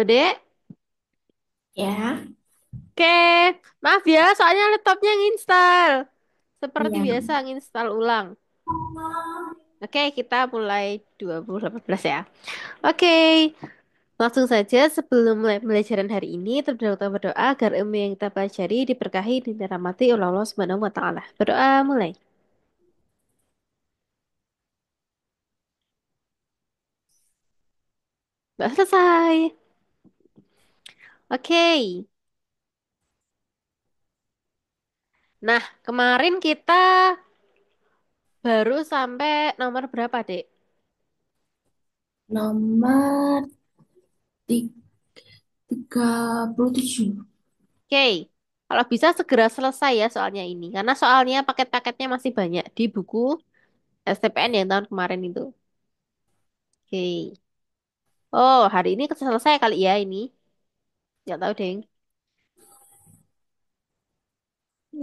Dek. Ya, Oke, maaf ya, soalnya laptopnya nginstal. Seperti iya. biasa, nginstal ulang. Oke, kita mulai 2018 ya. Oke, langsung saja sebelum mulai pembelajaran hari ini, terlebih dahulu kita berdoa agar ilmu yang kita pelajari diberkahi dan dirahmati oleh Allah Subhanahu wa Ta'ala. Berdoa mulai. Nggak selesai. Oke, nah kemarin kita baru sampai nomor berapa, Dek? Nomor 37. Oke, kalau bisa segera selesai ya soalnya ini. Karena soalnya paket-paketnya masih banyak di buku STPN yang tahun kemarin itu. Oke. Oh, hari ini selesai kali ya ini. Nggak tahu, Deng.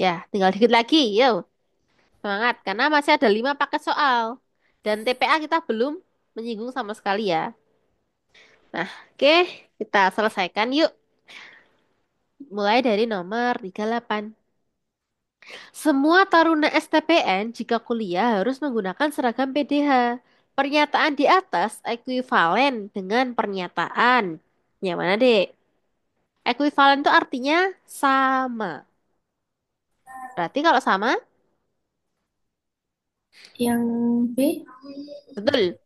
Ya, tinggal dikit lagi. Yo, semangat. Karena masih ada 5 paket soal. Dan TPA kita belum menyinggung sama sekali ya. Nah, oke. Kita selesaikan yuk. Mulai dari nomor 38. Semua taruna STPN jika kuliah harus menggunakan seragam PDH. Pernyataan di atas ekuivalen dengan pernyataan. Yang mana, Dek? Ekuivalen itu artinya sama. Berarti kalau sama, Yang B, betul.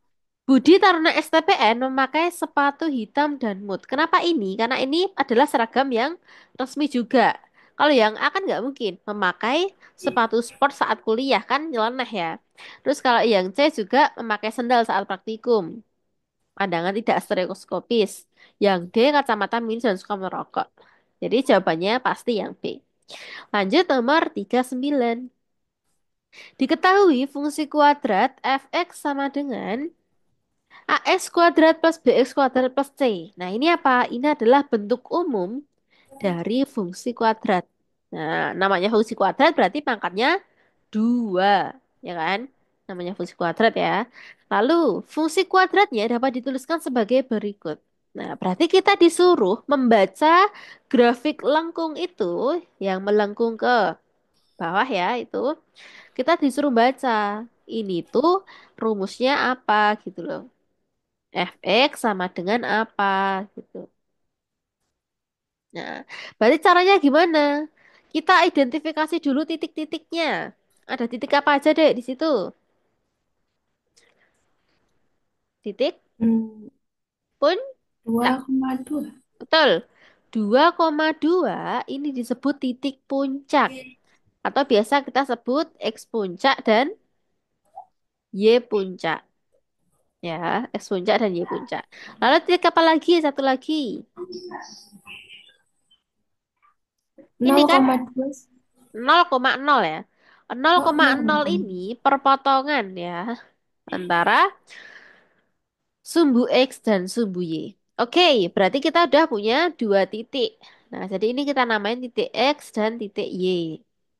Budi Taruna STPN memakai sepatu hitam dan mut. Kenapa ini? Karena ini adalah seragam yang resmi juga. Kalau yang A kan nggak mungkin memakai sepatu sport saat kuliah kan nyeleneh ya. Terus kalau yang C juga memakai sendal saat praktikum. Pandangan tidak stereoskopis. Yang D kacamata mini dan suka merokok. Jadi jawabannya pasti yang B. Lanjut nomor 39. Diketahui fungsi kuadrat fx sama dengan AX kuadrat plus BX kuadrat plus C. Nah, ini apa? Ini adalah bentuk umum dari fungsi kuadrat. Nah, namanya fungsi kuadrat berarti pangkatnya 2, ya kan? Namanya fungsi kuadrat ya. Lalu, fungsi kuadratnya dapat dituliskan sebagai berikut. Nah, berarti kita disuruh membaca grafik lengkung itu yang melengkung ke bawah ya, itu. Kita disuruh baca. Ini tuh rumusnya apa gitu loh. Fx sama dengan apa gitu. Nah, berarti caranya gimana? Kita identifikasi dulu titik-titiknya. Ada titik apa aja deh di situ? Titik hmm, puncak. 2,2. Betul. 2,2 ini disebut titik puncak. Atau biasa kita sebut X puncak dan Y puncak. Ya, X puncak dan Y puncak. Lalu titik apa lagi? Satu lagi. Ini kan 0,2. 0,0 ya. nol Oh, koma nol 0,2. ini perpotongan ya antara sumbu X dan sumbu Y. Oke, berarti kita udah punya dua titik. Nah, jadi ini kita namain titik X dan titik Y.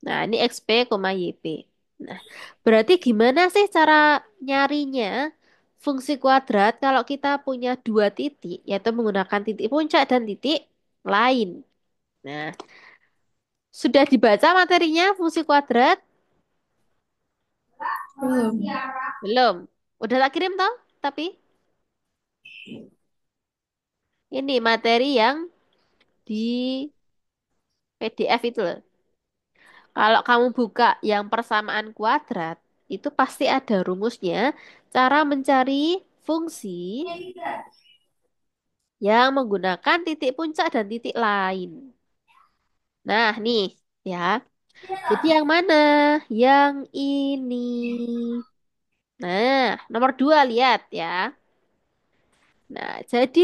Nah, ini XP, YP. Nah, berarti gimana sih cara nyarinya fungsi kuadrat kalau kita punya dua titik, yaitu menggunakan titik puncak dan titik lain. Nah, sudah dibaca materinya fungsi kuadrat? Belum. Belum. Udah tak kirim toh? Tapi ini materi yang di PDF itu loh. Kalau kamu buka yang persamaan kuadrat, itu pasti ada rumusnya. Cara mencari fungsi yang menggunakan titik puncak dan titik lain. Nah, nih ya. Jadi yang mana? Yang ini. Nah, nomor 2 lihat ya. Nah, jadi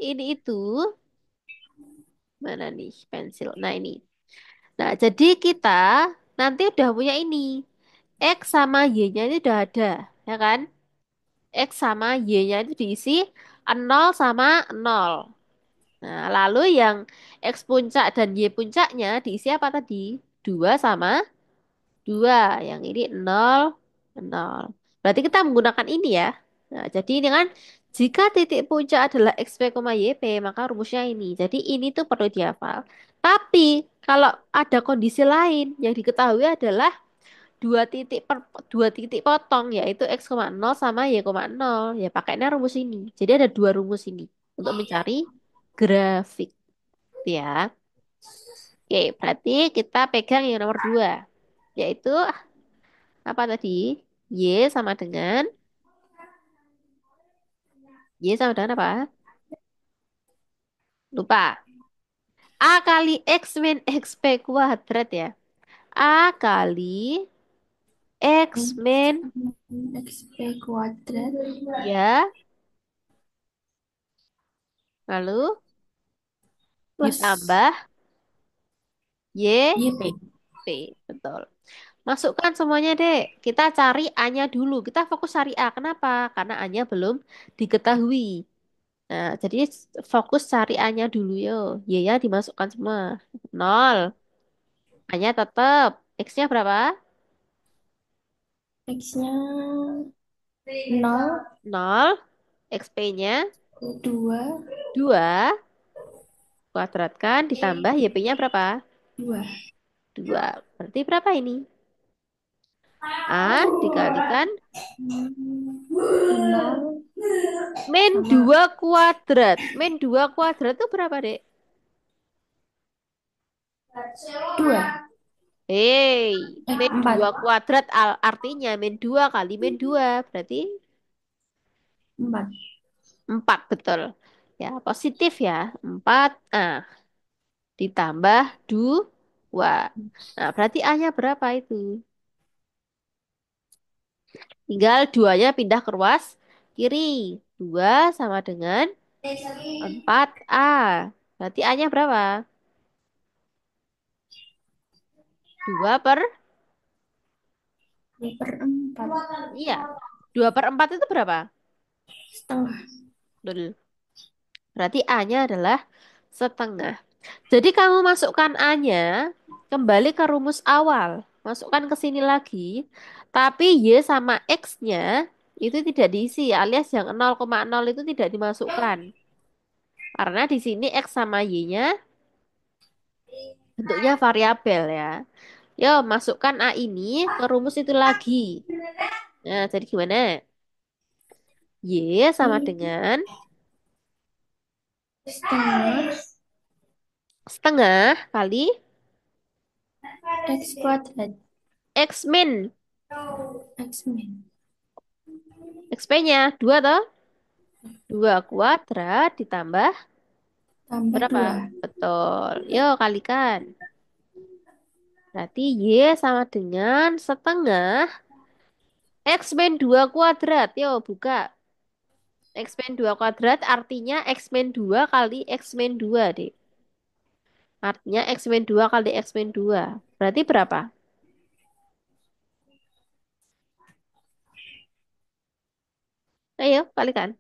ini itu mana nih pensil? Nah, ini. Nah, jadi kita nanti udah punya ini. X sama Y-nya ini udah ada, ya kan? X sama Y-nya itu diisi 0 sama 0. Nah, lalu yang X puncak dan Y puncaknya diisi apa tadi? 2 sama 2. Yang ini 0, 0. Berarti kita menggunakan ini ya. Nah, jadi ini kan Jika titik puncak adalah XP, YP, maka rumusnya ini. Jadi ini tuh perlu dihafal. Tapi kalau ada kondisi lain yang diketahui adalah dua titik potong yaitu X,0 sama Y,0. Ya pakainya rumus ini. Jadi ada dua rumus ini untuk mencari grafik ya. Oke, berarti kita pegang yang nomor dua, yaitu apa tadi? Y sama dengan Y sama dengan apa? Lupa. A kali X min XP kuadrat ya. A kali X min XP kuadrat ya, lalu plus ditambah Y YP. P. Betul. Masukkan semuanya, Dek. Kita cari A-nya dulu. Kita fokus cari A. Kenapa? Karena A-nya belum diketahui. Nah, jadi fokus cari A-nya dulu yo. Y-nya dimasukkan semua. Nol. A-nya tetap. X-nya berapa? X-nya 0, Nol. XP-nya 2, 2. Kuadratkan ditambah YP-nya berapa? 2. 2. Berarti berapa ini? A dikalikan 0 min sama 2 kuadrat. Min 2 kuadrat itu berapa, Dek? 2. Hei, min 4. 2 kuadrat artinya min 2 kali min 2. Berarti 4. 4 betul. Ya, positif ya. 4 A ditambah 2. Nah, berarti A-nya berapa itu? Tinggal duanya pindah ke ruas kiri. 2 sama dengan 4A. Berarti A-nya berapa? 2 per, 2/4. iya. 2/4 itu berapa? Setengah. Betul. Berarti A-nya adalah setengah. Jadi kamu masukkan A-nya kembali ke rumus awal. Masukkan ke sini lagi. Tapi Y sama X-nya itu tidak diisi alias yang 0,0 itu tidak dimasukkan. Karena di sini X sama Y-nya bentuknya variabel ya. Yo, masukkan A ini ke rumus itu lagi. Nah, jadi gimana? Y sama dengan Setengah setengah kali X kuadrat. X min. X min. XP-nya 2 toh? 2 kuadrat ditambah Tambah berapa? 2. Betul. Yuk kalikan. Berarti Y sama dengan setengah X min 2 kuadrat. Yuk buka. X min 2 kuadrat artinya X min 2 kali X min 2, Dek. Artinya X min 2 kali X min 2. Berarti berapa? Ayo kalikan.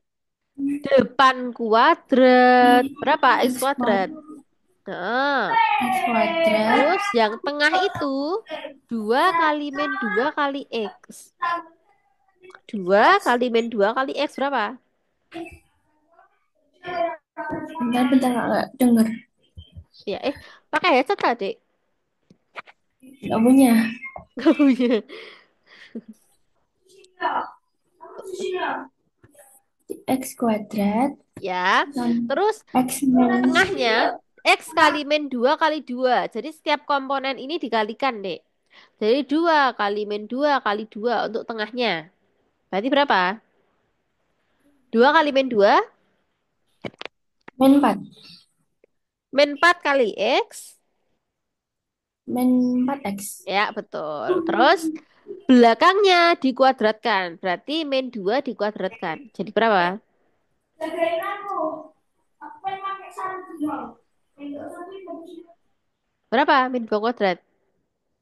Depan kuadrat. Berapa X X kuadrat? kuadrat. Nah, X kuadrat. terus yang tengah itu 2 kali min 2 kali X. 2 kali min 2 kali X berapa? Bentar, nggak denger. Ya, pakai headset tadi. Nggak punya. Gak punya. X kuadrat. Ya. Terus X min. tengahnya X kali min 2 kali 2. Jadi setiap komponen ini dikalikan, Dek. Jadi 2 kali min 2 kali 2 untuk tengahnya. Berarti berapa? 2 kali min 2 Min 4. min 4 kali X. Min 4X. Ya, betul. Terus belakangnya dikuadratkan. Berarti min 2 dikuadratkan. Jadi berapa? Berapa min 2 kuadrat?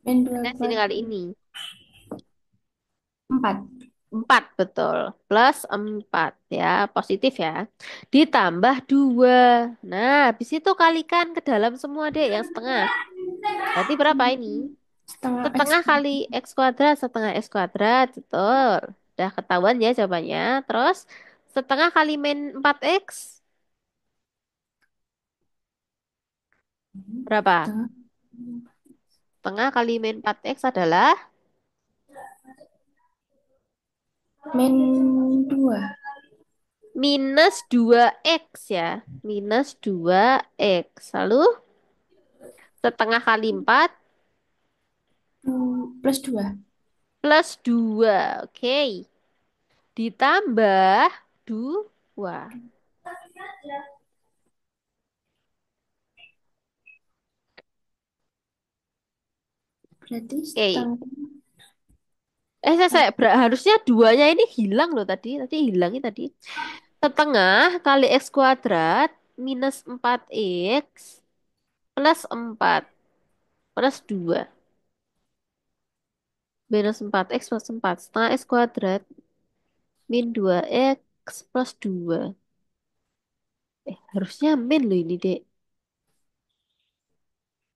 Min 2 Nah, sini kali kuadrat. ini. 4. 4 betul. Plus 4 ya, positif ya. Ditambah 2. Nah, habis itu kalikan ke dalam semua deh yang setengah. Berarti berapa ini? Setengah X Setengah kali kuadrat. X kuadrat, setengah X kuadrat. Betul. Udah ketahuan ya jawabannya. Terus Setengah kali min 4x berapa? Setengah. Setengah kali min 4x adalah Min 2. minus 2x ya. Minus 2x. Lalu setengah kali 4 Plus 2. plus 2. Oke. Ditambah 2. Berarti Oke. setengah Harusnya duanya ini hilang loh tadi. Tadi hilangnya tadi. Setengah kali x kuadrat minus 4x plus 4 plus 2. Minus 4x plus 4. Setengah x kuadrat min 2x plus 2. Harusnya min loh ini, Dek.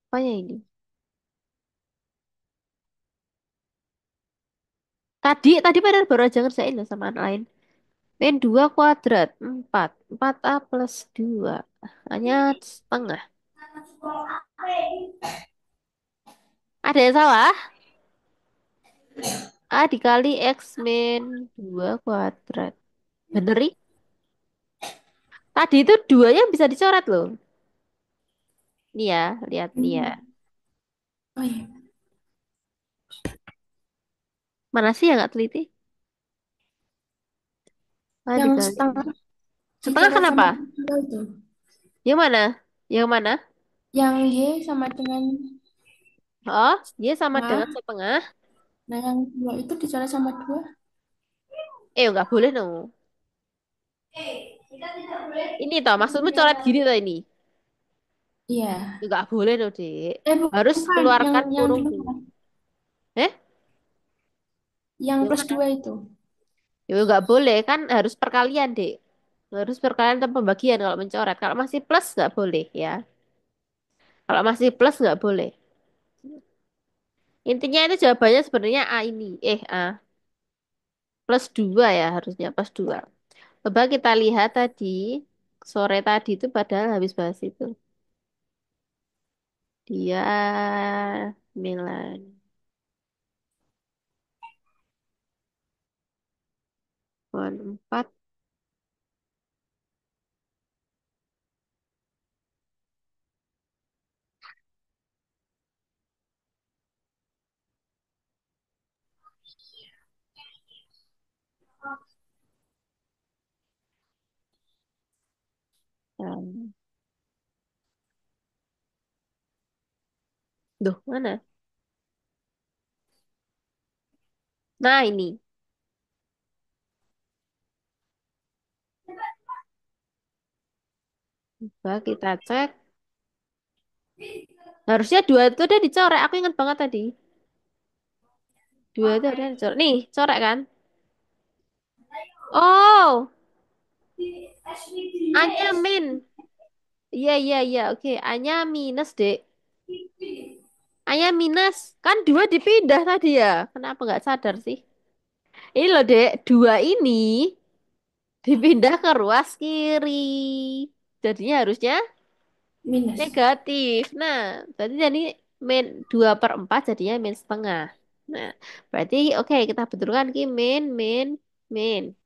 Apanya ini? Tadi padahal baru aja ngerjain loh sama anak lain. Min 2 kuadrat 4. 4a plus 2. Hanya setengah. Ada yang salah? A dikali x min 2 kuadrat. Bener nih? Tadi itu duanya bisa dicoret loh. Nih ya, lihat nih ya. Hmm. Oh iya. Mana sih yang nggak teliti? A Yang dikali. setengah Setengah dicoret kenapa? sama dua itu. Yang mana? Yang mana? Yang Y sama dengan Oh, dia sama dengan setengah. setengah. Nah, yang dua itu dicoret sama dua. Nggak boleh dong. Ini toh, maksudmu coret gini toh ini? Iya. Nggak boleh dong, Dek. Harus Bukan. Yang keluarkan yang kurung di dulu. luar. Eh? Yang Yang plus mana? dua itu. Ya nggak boleh, kan harus perkalian, Dek. Harus perkalian atau pembagian kalau mencoret. Kalau masih plus nggak boleh ya. Kalau masih plus nggak boleh. Intinya itu jawabannya sebenarnya A ini. A. Plus 2 ya harusnya, plus 2. Coba kita lihat tadi, sore tadi itu padahal habis bahas itu. Dia Milan. 4. Duh, mana? Nah, ini. Coba kita cek. Harusnya 2 itu udah dicoret. Aku ingat banget tadi. 2 itu udah dicoret. Nih, coret kan? Oh, A-nya min. Iya, iya, iya. Oke, A-nya minus, Dek. A-nya minus. Kan 2 dipindah tadi ya. Kenapa nggak sadar sih? Ini loh, Dek. 2 ini dipindah ke ruas kiri. Jadinya harusnya Minus. negatif. Nah, berarti jadi min 2 per 4 jadinya min setengah. Nah, berarti oke kita betulkan ki min, min, min.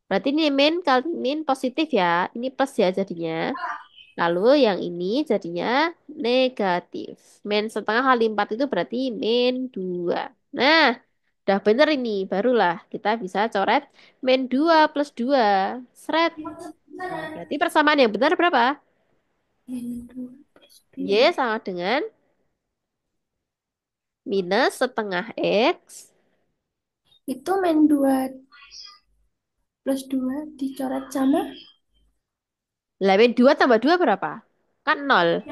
Berarti ini min kali min positif ya. Ini plus ya jadinya. Lalu yang ini jadinya negatif. Min setengah kali 4 itu berarti min 2. Nah, udah bener ini. Barulah kita bisa coret min 2 plus 2. Seret. Nah, berarti persamaan yang benar berapa? Min 2 plus Y 2. sama dengan minus setengah X. Itu min 2 plus 2 dicoret sama. Lah, min 2 tambah 2 berapa? Kan nol.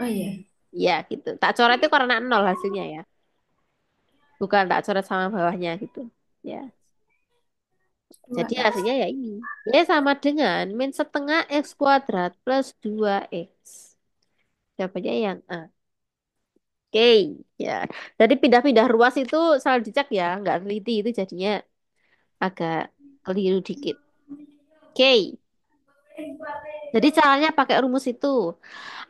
Oh iya. Ya, gitu. Tak coret itu karena nol hasilnya ya. Bukan tak coret sama bawahnya gitu. Ya. Dua Jadi x. hasilnya ya ini. Y sama dengan min setengah X kuadrat plus 2X. Jawabannya yang A. Oke, ya. Jadi pindah-pindah ruas itu selalu dicek ya. Nggak teliti itu jadinya agak keliru dikit. Oke. Jadi caranya pakai rumus itu.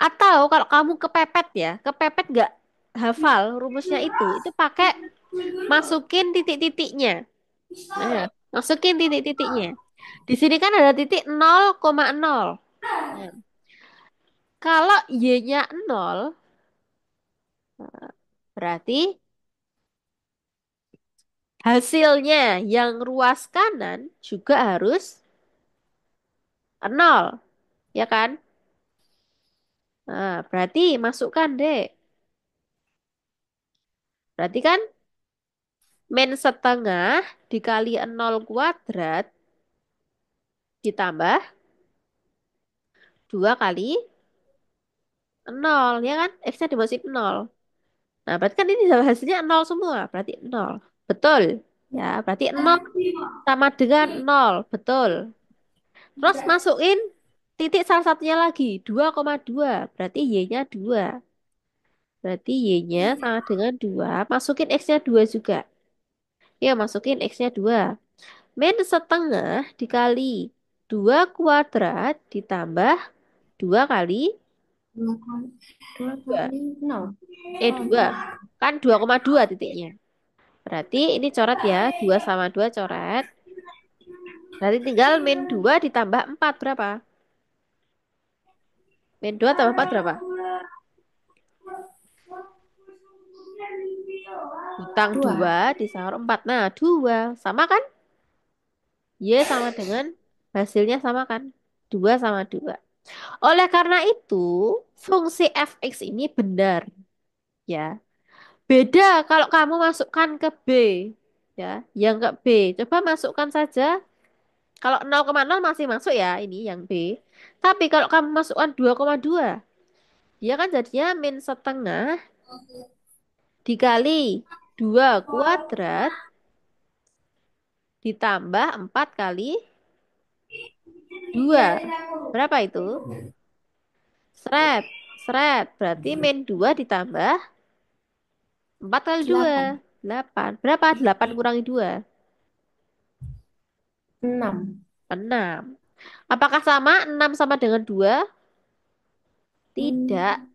Atau kalau kamu kepepet ya, kepepet nggak hafal rumusnya itu pakai masukin titik-titiknya. Nah, masukin titik-titiknya. Di sini kan ada titik 0,0. Nah, kalau Y-nya 0, berarti hasilnya yang ruas kanan juga harus 0, ya kan? Nah, berarti masukkan deh. Berarti kan min setengah dikali 0 kuadrat ditambah 2 kali 0, ya kan? X-nya dimasukin 0. Nah, berarti kan ini hasilnya 0 semua. Berarti 0. Betul. Ya, berarti 0 sama dengan 0. Betul. Terus masukin titik salah satunya lagi. 2,2. Berarti Y-nya 2. Berarti Y-nya sama dengan 2. Masukin X-nya 2 juga. Ya, masukin X-nya 2. Min setengah dikali 2 kuadrat ditambah 2 kali Dua kali, dua 2. kali nol. 2. Kan 2,2 titiknya. Berarti ini coret ya. 2 sama 2 coret. Berarti tinggal min 2 ditambah 4 berapa? Min 2 tambah 4 berapa? Bintang Dua. 2 disahur 4. Nah, 2. Sama kan? Y sama dengan hasilnya sama kan? 2 sama 2. Oleh karena itu, fungsi fx ini benar. Ya. Beda kalau kamu masukkan ke B. Ya, yang ke B. Coba masukkan saja. Kalau 0,0 masih masuk ya ini yang B. Tapi kalau kamu masukkan 2,2, dia kan jadinya min setengah dikali 2 kuadrat ditambah 4 kali 2. Berapa itu? Seret. Seret. Berarti min 2 ditambah 4 kali 2. Delapan. 8. Berapa? 8 kurangi 2. Enam. 6. Apakah sama? 6 sama dengan 2? Tidak. Hmm,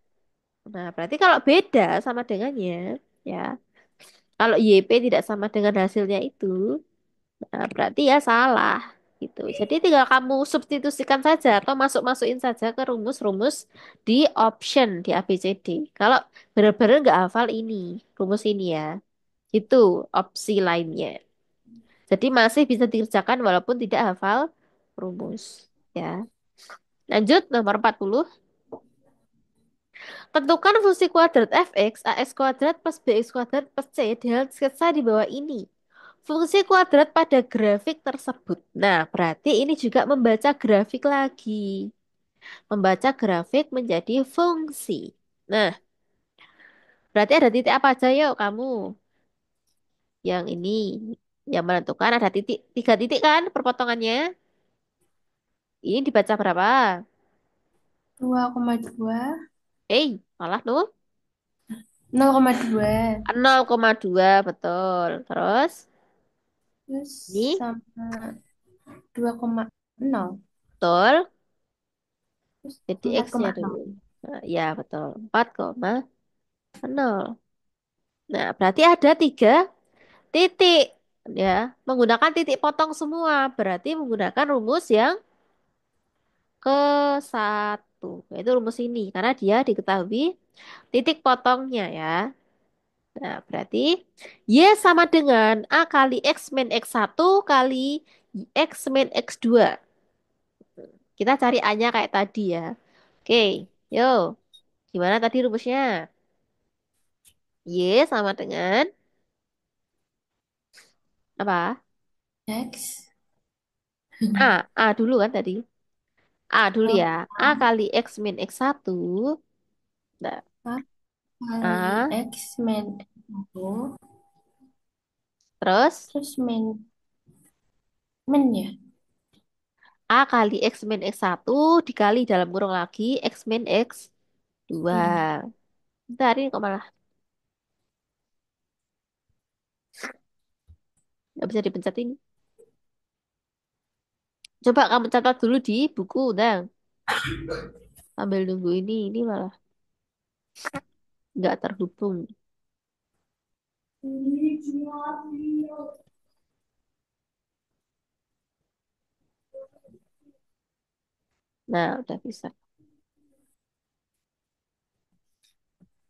Nah, berarti kalau beda sama dengannya, ya. Kalau YP tidak sama dengan hasilnya itu, nah, berarti ya salah gitu. Jadi tinggal kamu substitusikan saja atau masuk-masukin saja ke rumus-rumus di option di ABCD. Kalau benar-benar nggak hafal ini, rumus ini ya. Itu opsi lainnya. Jadi masih bisa dikerjakan walaupun tidak hafal rumus. Ya. Lanjut nomor 40. Tentukan fungsi kuadrat fx, ax kuadrat plus bx kuadrat plus c dengan sketsa di bawah ini. Fungsi kuadrat pada grafik tersebut. Nah, berarti ini juga membaca grafik lagi. Membaca grafik menjadi fungsi. Nah, berarti ada titik apa aja yuk kamu? Yang ini yang menentukan ada titik, 3 titik kan perpotongannya. Ini dibaca berapa? 2,2. Malah tuh 0,2. 0,2 betul. Terus Terus ini sama 2,0. betul. Terus Jadi empat X-nya koma dulu. nol. Nah, ya betul. 4,0. Nah, berarti ada 3 titik. Ya, menggunakan titik potong semua. Berarti menggunakan rumus yang ke satu. Yaitu rumus ini. Karena dia diketahui titik potongnya ya. Nah, berarti Y sama dengan A kali X min X1 kali X min X2. Kita cari A-nya kayak tadi ya. Oke, yuk. Gimana tadi rumusnya? Y sama dengan apa? X A dulu kan tadi. A dulu oh, ya. A kali X min X1. Nah, kali A. X min 1. Terus Terus min ya. A kali X min X1 dikali dalam kurung lagi X min X2. Iya. Bentar ini kok malah nggak bisa dipencet ini. Coba kamu catat dulu di buku, Dang. Sambil nunggu ini malah nggak terhubung. Nah, udah bisa.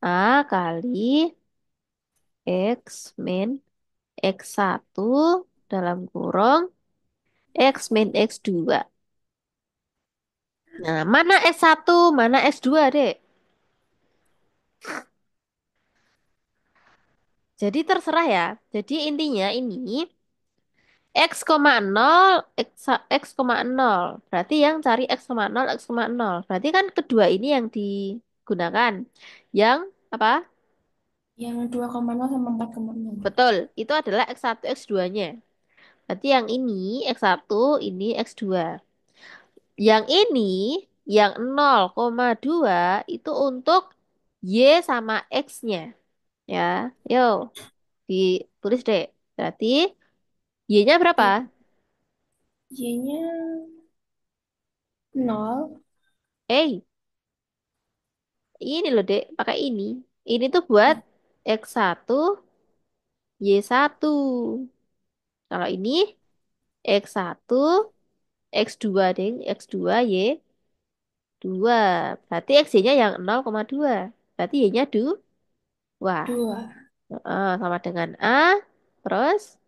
A kali X min X1 dalam kurung X min X2. Nah, mana S1, mana S2, Dek? Jadi terserah ya. Jadi intinya ini X, nol X, nol. Berarti yang cari X, nol X, nol. Berarti kan kedua ini yang digunakan. Yang apa? Yang 2,0 sama 4,0. Betul, itu adalah X1, X2-nya. Berarti yang ini X1, ini X2. Yang ini, yang 0,2 itu untuk Y sama X-nya. Ya, yuk ditulis deh. Berarti Y-nya berapa? Y, Y-nya 0. Eh, ini loh dek, pakai ini. Ini tuh buat X1, Y1. Kalau ini X1, X2 deng, X2, Y2. Berarti X-nya yang 0,2. Berarti Y-nya 2. 2. Sama dengan A. Terus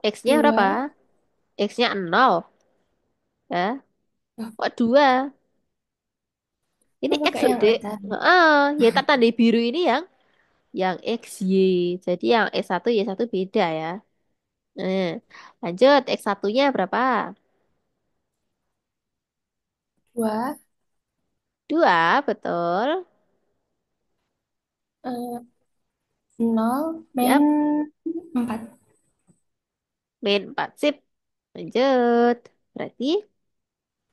X-nya berapa? 2. X-nya 0. Ya. Kok 2? Ini Kok X pakai loh, yang Dek. atas? Ya tak tanda biru ini yang XY. Jadi yang S1 Y1 beda ya. Nah, lanjut X1-nya berapa? 2. 2, betul. 0 min Yap, 4. min 4 sip. Lanjut. Berarti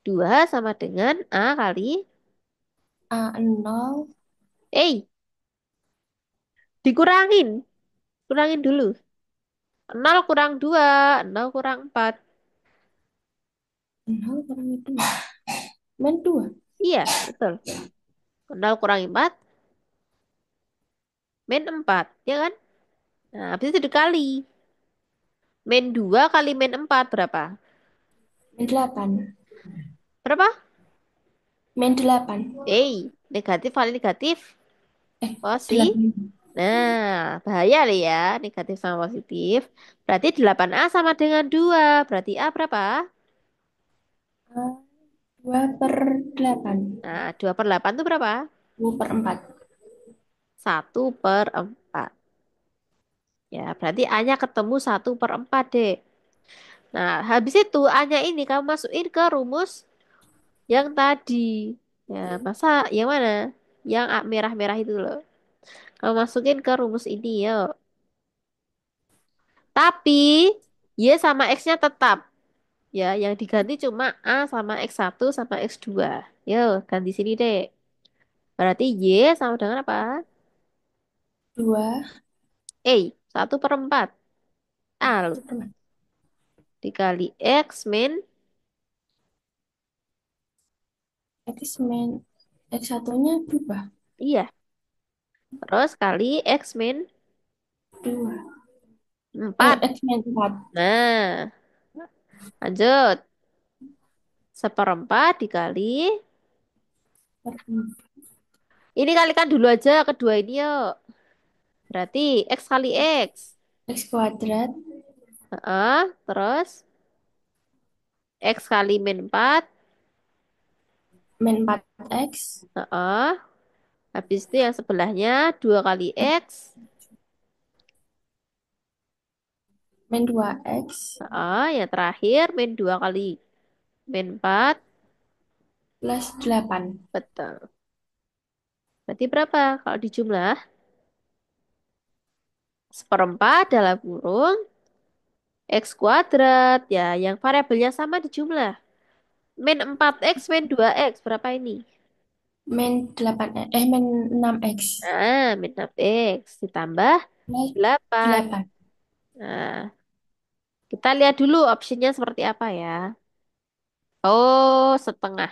2 sama dengan A kali A0. Eh, dikurangin. Kurangin dulu. 0 kurang 2, 0 kurang 4. 0 kurangi 2. Min 2. Iya, betul. 0 kurangi 4, min 4. Ya kan? Nah, habis itu dikali. Min 2 kali min 4 berapa? Min 8. Berapa? Min 8. Negatif kali negatif. Positif. 8. Nah, bahaya nih ya, negatif sama positif. Berarti 8A sama dengan 2. Berarti A berapa? 2/8. Nah, 2/8 itu berapa? 2/4. 1/4. Ya, berarti A-nya ketemu 1/4 deh. Nah, habis itu A-nya ini kamu masukin ke rumus yang tadi. Ya, masa yang mana? Yang merah-merah itu loh. Kamu masukin ke rumus ini yuk. Tapi Y sama X-nya tetap. Ya, yang diganti cuma A sama X1 sama X2. Yuk, ganti sini deh. Berarti Y sama dengan apa? 2. 1/4. A loh. Dikali X min. X min X1-nya berubah. Iya. Terus kali X min 2. 4. X min 4. Nah, lanjut. 1/4 dikali. Per 4. Ini kalikan dulu aja kedua ini yuk. Berarti X kali X. X kuadrat Terus X kali min 4. min 4X Habis itu yang sebelahnya 2 kali X. min 2X Yang terakhir min 2 kali min 4. plus 8. Betul. Berarti berapa kalau dijumlah? 1/4 dalam kurung X kuadrat. Ya, yang variabelnya sama dijumlah. Min 4X, min 2X. Berapa ini? Min 8 min 6X Min 6X. Ditambah plus 8. 8. Nah, Kita lihat dulu opsinya seperti apa ya. Oh, setengah.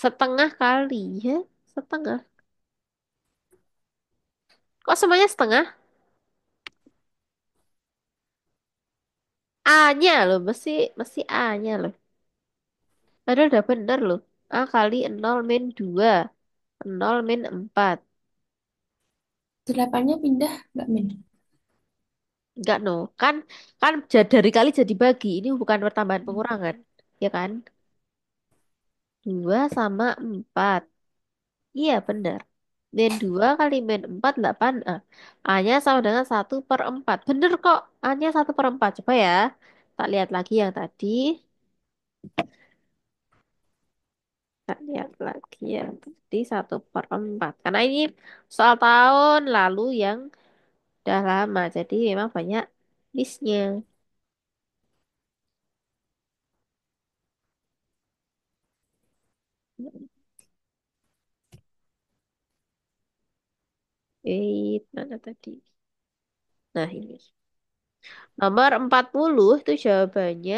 Setengah kali ya. Setengah. Kok semuanya setengah? A-nya loh, mesti A-nya loh. Padahal udah bener loh. A kali 0 - 2. 0 - 4. Delapannya pindah nggak, Min? Enggak no. Kan kan dari kali jadi bagi. Ini bukan pertambahan pengurangan. Ya kan? 2 sama 4. Iya bener. -2 kali -4 8. A-nya sama dengan 1/4. Bener kok. A-nya 1/4. Coba ya. Tak lihat lagi yang tadi. Tak lihat lagi yang tadi 1/4. Karena ini soal tahun lalu yang udah lama. Jadi memang banyak listnya. Mana tadi? Nah ini. Nomor 40 itu jawabannya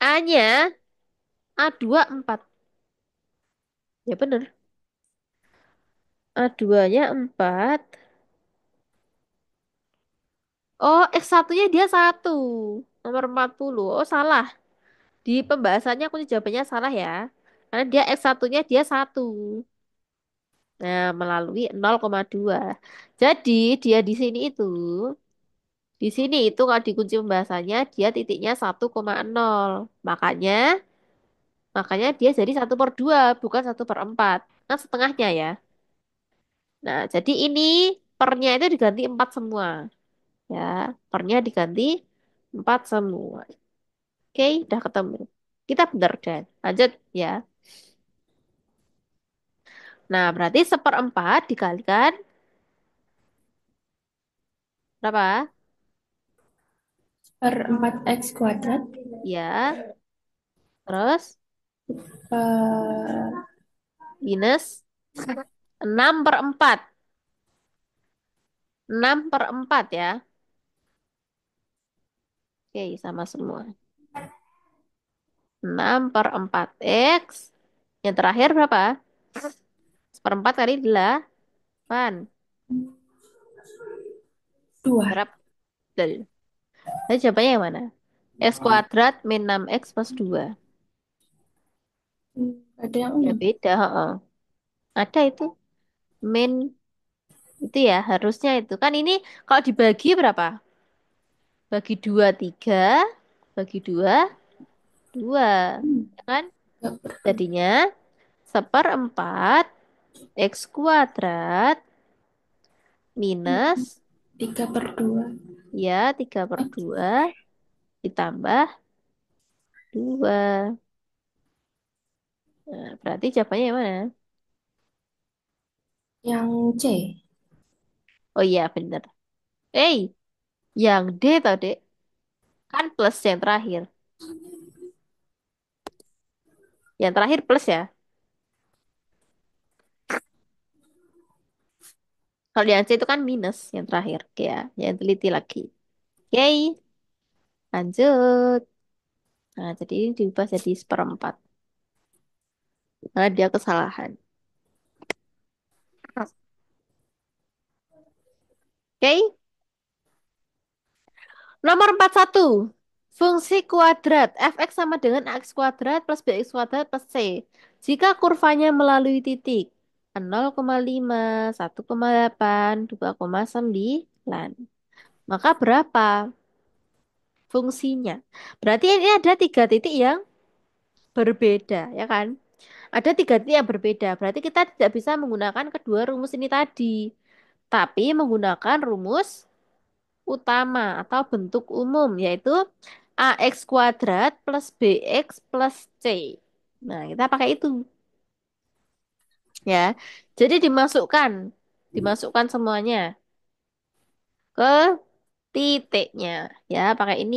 A-nya A24. Ya bener. A2-nya 4. Oh, X1-nya dia 1. Nomor 40. Oh, salah. Di pembahasannya aku jawabannya salah ya. Karena dia X1-nya dia 1. Nah, melalui 0,2. Jadi, dia di sini itu kalau dikunci pembahasannya dia titiknya 1,0. Makanya makanya dia jadi 1/2 bukan 1/4. Kan setengahnya ya. Nah, jadi ini pernya itu diganti 4 semua. Ya, pernya diganti 4 semua. Oke, udah ketemu. Kita bener dan lanjut ya. Nah, berarti 1/4 dikalikan berapa? Per 4x kuadrat. Ya, terus Per minus 6/4. 6/4 ya. Oke, sama semua. 6/4 X. Yang terakhir berapa? 1/4 kali 8. 2. Berapa? Dari. Tadi jawabannya yang mana? X kuadrat min 6X plus 2. Ada yang Ya 6. beda, heeh. Ada itu. Min itu ya harusnya itu. Kan ini kalau dibagi berapa? Bagi 2 3. Bagi 2 2. Ya kan? 3/2. Jadinya 1/4 X kuadrat minus 3/2. ya 3/2 ditambah 2. Nah, berarti jawabannya yang mana? Yang C. Oh iya bener. Eh, yang D tau dek. Kan plus yang terakhir. Yang terakhir plus ya. Kalau yang C itu kan minus yang terakhir. Oke ya, yang teliti lagi. Oke, lanjut. Nah, jadi ini diubah jadi 1/4. Karena dia kesalahan. Oke, nomor 41. Fungsi kuadrat fx sama dengan ax kuadrat plus bx kuadrat plus c. Jika kurvanya melalui titik 0,5, 1,8, 2,9, maka berapa fungsinya? Berarti ini ada 3 titik yang berbeda, ya kan? Ada 3 titik yang berbeda. Berarti kita tidak bisa menggunakan kedua rumus ini tadi, tapi menggunakan rumus utama atau bentuk umum, yaitu ax kuadrat plus bx plus c. Nah, kita pakai itu ya. Jadi dimasukkan semuanya ke titiknya ya, pakai ini.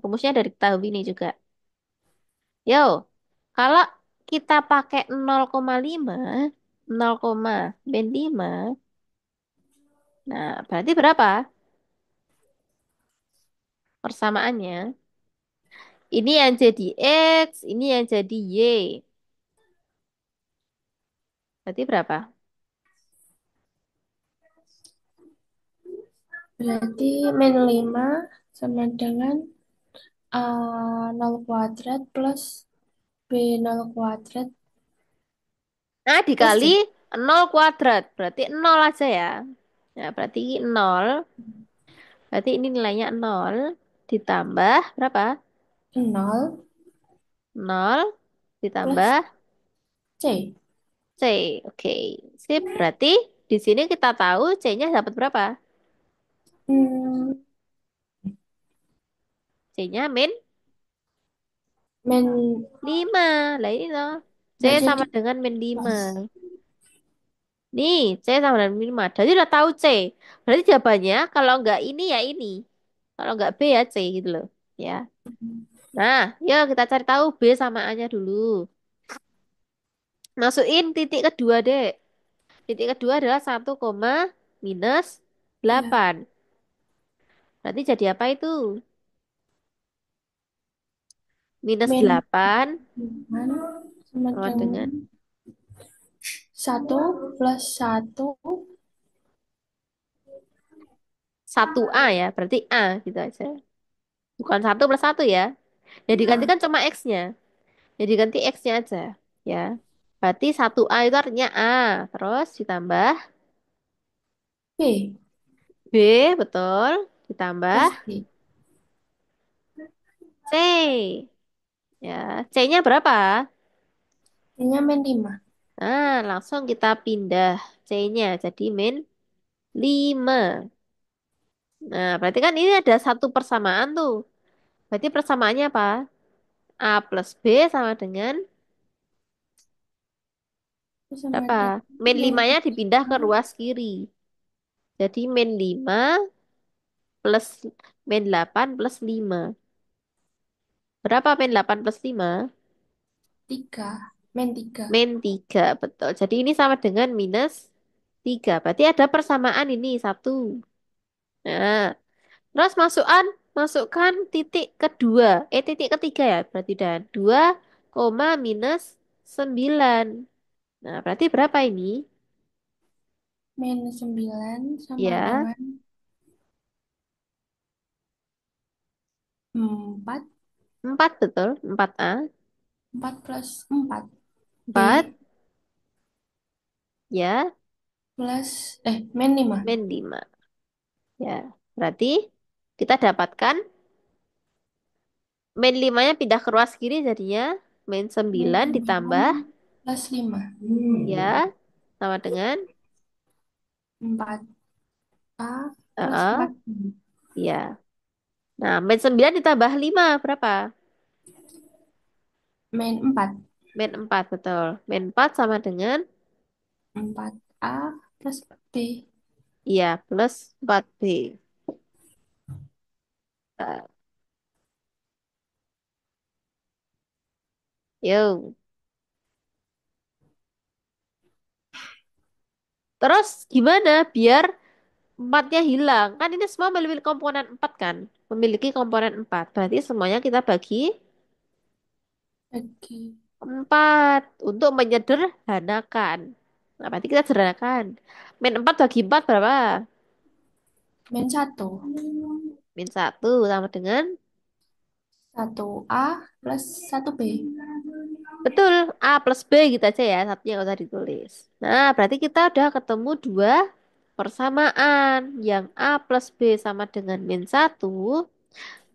Rumusnya dari ketahui ini juga. Yo, kalau kita pakai 0,5, 0,5, nah berarti berapa? persamaannya. Ini yang jadi X, ini yang jadi Y. Berarti berapa? Berarti min 5 sama dengan A 0 kuadrat plus B 0 kuadrat Nah, plus dikali C. 0 kuadrat. Berarti 0 aja ya. Nah, berarti 0. Berarti ini nilainya 0. Ditambah berapa? 0 Nol plus ditambah C. C. Oke. Sip. Berarti di sini kita tahu C-nya dapat berapa? Hmm, C-nya min min 5. Lah ini loh. C nggak sama jadi dengan min 5. pas. Nih, C sama dengan min 5. Jadi udah tahu C. Berarti jawabannya kalau nggak ini ya ini. Kalau nggak B ya C gitu loh. Ya. Nah, yuk kita cari tahu B sama A-nya dulu. Masukin titik kedua, Dek. Titik kedua adalah 1, minus Ya, 8. Berarti jadi apa itu? Minus min 8 9 sama sama dengan dengan 1 plus 1 1A ya. Berarti A gitu aja. Bukan 1 plus 1 ya. Ya A digantikan cuma X-nya. Ya diganti X-nya aja. Ya. Berarti 1A itu artinya A. Terus ditambah B B, betul. plus Ditambah C. C. Ya. C-nya berapa? Ini min 5. Nah, langsung kita pindah C-nya. Jadi min 5. Nah, berarti kan ini ada satu persamaan tuh. Berarti persamaannya apa? A plus B sama dengan Sama berapa? dengan Min min 5-nya dipindah ke 5 ruas kiri. Jadi min 5 plus min 8 plus 5. Berapa min 8 plus 5? 3. Min 3. Min 3, betul. Jadi ini sama dengan minus 3. Berarti ada persamaan ini, satu. Nah, terus masukkan titik kedua. Titik ketiga ya, berarti dan 2, minus 9. Nah, berarti berapa ini? Min 9 sama Ya, dengan 4. 4 betul. 4A. 4 plus 4. B 4, ya, plus min 5. min 5. Ya, berarti kita dapatkan min 5-nya pindah ke ruas kiri jadinya min Min 9 9 ditambah plus 5. ya sama dengan 4A plus eh 4. ya. Nah, min 9 ditambah 5 berapa? Min 4. Min 4 betul. Min 4 sama dengan 4A plus B. iya plus 4B. Nah, yuk. Terus gimana biar 4-nya hilang? Kan ini semua memiliki komponen 4 kan? Memiliki komponen 4. Berarti semuanya kita bagi Lagi. 4 untuk menyederhanakan. Nah, berarti kita sederhanakan. Min 4 bagi 4 berapa? Min 1. Min 1 sama dengan 1A plus 1B. betul, A plus B gitu aja ya. Satunya nggak usah ditulis. Nah, berarti kita udah ketemu dua persamaan. Yang A plus B sama dengan min 1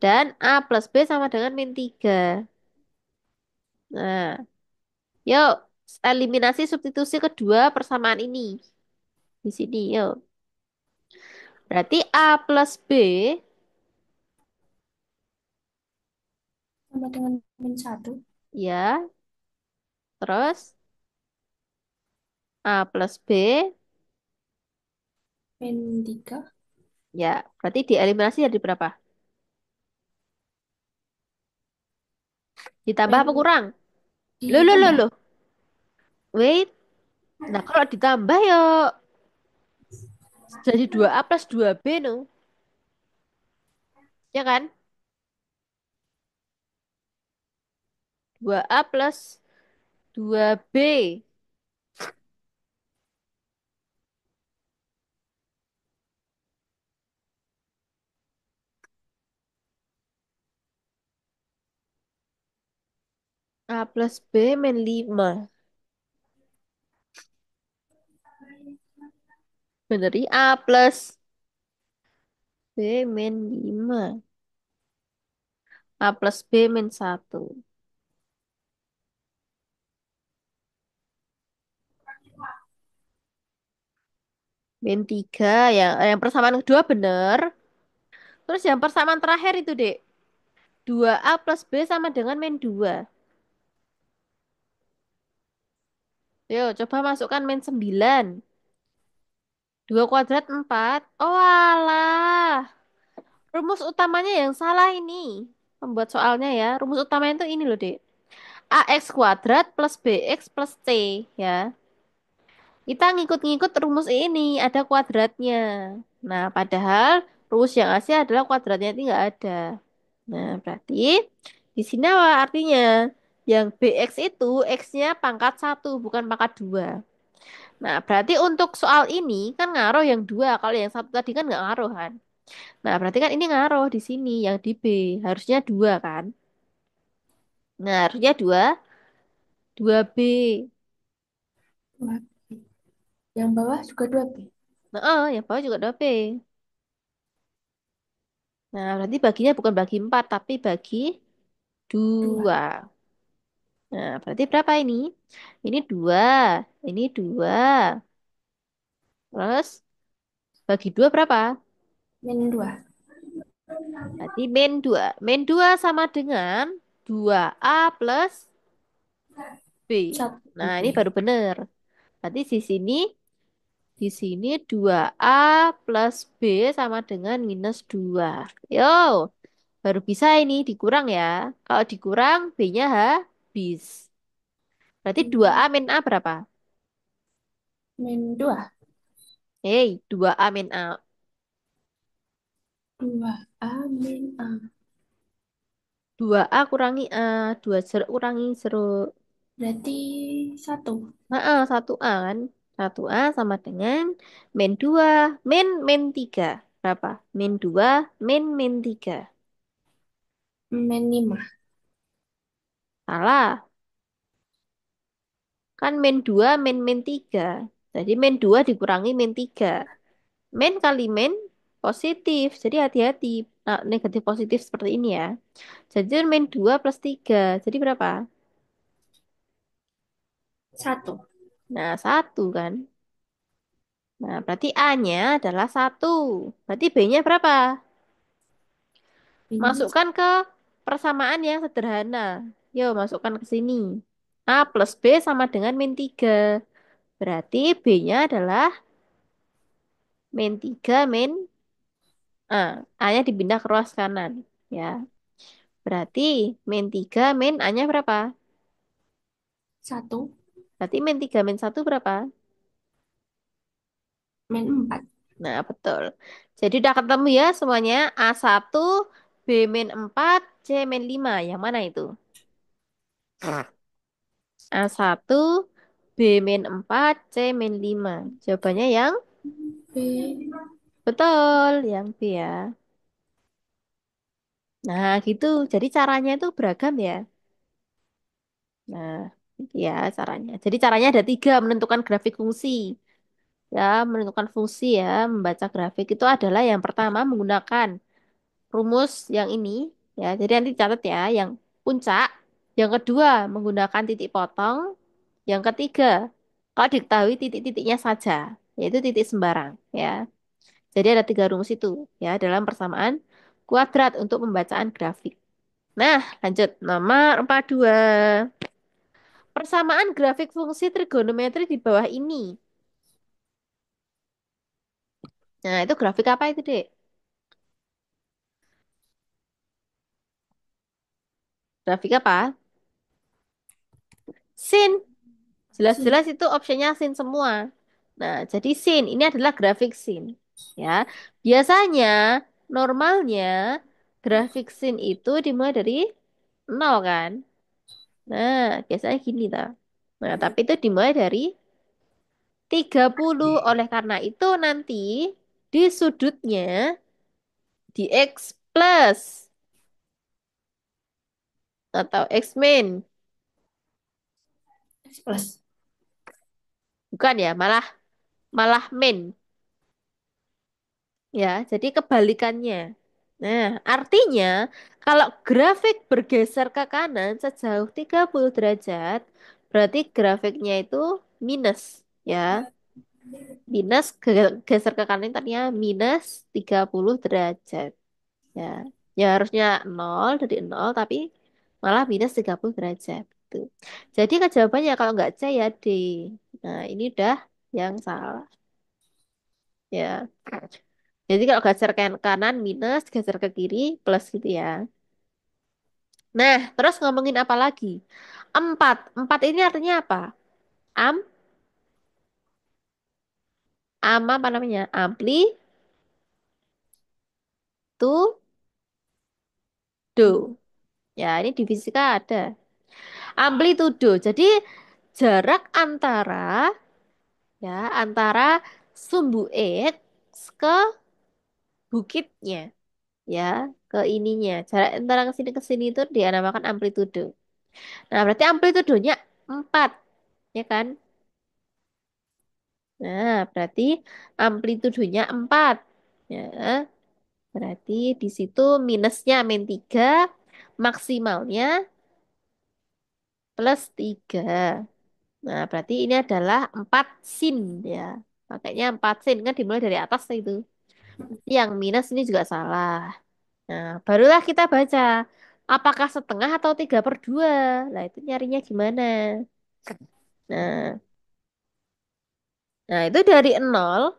dan A plus B sama dengan min 3. Nah, yuk eliminasi substitusi kedua persamaan ini. Di sini yuk. Berarti A plus B Sama dengan min 1. ya, terus A plus B Min 3. ya. Berarti dieliminasi jadi berapa? Ditambah apa Min kurang? Loh. ditambah. Wait. Nah, kalau ditambah ya jadi 2A plus 2B no. Ya kan? 2A plus 2B. A plus B min 5. Bener, A plus B min 5. A plus B min 1. Min 3. Yang persamaan kedua bener. Terus yang persamaan terakhir itu, Dek. 2A plus B sama dengan min 2. Yuk, coba masukkan min 9. 2 kuadrat 4. Oh alah. Rumus utamanya yang salah ini. Membuat soalnya ya. Rumus utamanya itu ini loh, Dek. AX kuadrat plus BX plus C. Ya. Kita ngikut-ngikut rumus ini. Ada kuadratnya. Nah, padahal rumus yang asli adalah kuadratnya itu nggak ada. Nah, berarti di sini apa artinya? Yang BX itu X-nya pangkat 1, bukan pangkat 2. Nah, berarti untuk soal ini kan ngaruh yang 2. Kalau yang satu tadi kan nggak ngaruh kan? Nah, berarti kan ini ngaruh di sini. Yang di B. Harusnya 2 kan? Nah, harusnya 2. 2B. Dua B. Yang bawah juga 2B. Nah, yang bawah juga 2B. Nah, berarti baginya bukan bagi 4, tapi bagi 2. Dua. Nah, berarti berapa ini? Ini 2. Ini 2. Terus bagi 2 berapa? Min 2. Berarti min 2. Min 2 sama dengan 2A plus B. Satu Nah, ini B. baru benar. Berarti di sini 2A plus B sama dengan minus 2. Yo, baru bisa ini dikurang ya. Kalau dikurang B-nya habis. Berarti 2A min A berapa? Min 2. Hei, 2A min A. 2A min A. 2A kurangi A. 2 jeruk kurangi jeruk. Berarti 1. Nah, 1A kan. 1A sama dengan min 2. Min 3. Berapa? Min 2 min 3. Min 5. Salah. Kan min 2 min 3. Jadi min 2 dikurangi min 3. Min kali min positif. Jadi hati-hati. Nah, negatif positif seperti ini ya. Jadi min 2 plus 3. Jadi berapa? 1. Nah, 1 kan. Nah, berarti A-nya adalah 1. Berarti B-nya berapa? Ini Masukkan ke persamaan yang sederhana. Yuk, masukkan ke sini. A plus B sama dengan min 3. Berarti B-nya adalah min 3 min A. A-nya dipindah ke ruas kanan. Ya, berarti min 3 min A-nya berapa? 1. Berarti min 3 min 1 berapa? Min 4. Nah, betul. Jadi udah ketemu ya semuanya. A1, B min 4, C min 5. Yang mana itu? A1, B min 4, C min 5. Jawabannya yang B. betul, yang B ya. Nah, gitu. Jadi caranya itu beragam ya. Nah, itu ya caranya. Jadi caranya ada 3, menentukan grafik fungsi. Ya, menentukan fungsi ya, membaca grafik itu adalah yang pertama menggunakan rumus yang ini. Ya, jadi nanti catat ya, yang puncak. Yang kedua, menggunakan titik potong. Yang ketiga, kalau diketahui titik-titiknya saja, yaitu titik sembarang. Ya, jadi ada 3 rumus itu ya dalam persamaan kuadrat untuk pembacaan grafik. Nah, lanjut. Nomor 42. Persamaan grafik fungsi trigonometri di bawah ini. Nah, itu grafik apa itu, Dek? Grafik apa? Sin. Sin. Jelas-jelas itu opsinya sin semua. Nah, jadi sin ini adalah grafik sin. Ya, biasanya normalnya grafik sin itu dimulai dari nol kan? Nah, biasanya gini ta. Nah, tapi itu dimulai dari 30. Oleh karena itu nanti di sudutnya di X plus atau X min. X plus. Bukan ya, malah malah min. Ya, jadi kebalikannya. Nah, artinya kalau grafik bergeser ke kanan sejauh 30 derajat, berarti grafiknya itu minus, ya. Minus geser ke kanan tadinya minus 30 derajat, ya. Ya harusnya nol dari nol tapi malah minus 30 derajat. Gitu. Jadi kan jawabannya kalau nggak C ya D. Nah, ini udah yang salah, ya. Jadi kalau geser ke kanan minus, geser ke kiri plus gitu ya. Nah, terus ngomongin apa lagi? Empat. Empat ini artinya apa? Am, apa namanya? Amplitudo. Ya, ini di fisika ada. Amplitudo. Jadi jarak antara sumbu X ke bukitnya, ya, ke ininya. Jarak antara ke sini itu dinamakan amplitudo. Nah, berarti amplitudonya 4, ya kan? Nah, berarti amplitudonya 4. Ya, berarti di situ minusnya min 3, maksimalnya plus 3. Nah, berarti ini adalah 4 sin ya. Makanya 4 sin kan dimulai dari atas itu. Yang minus ini juga salah. Nah, barulah kita baca apakah setengah atau 3/2. Nah, itu nyarinya gimana? Nah, itu dari 0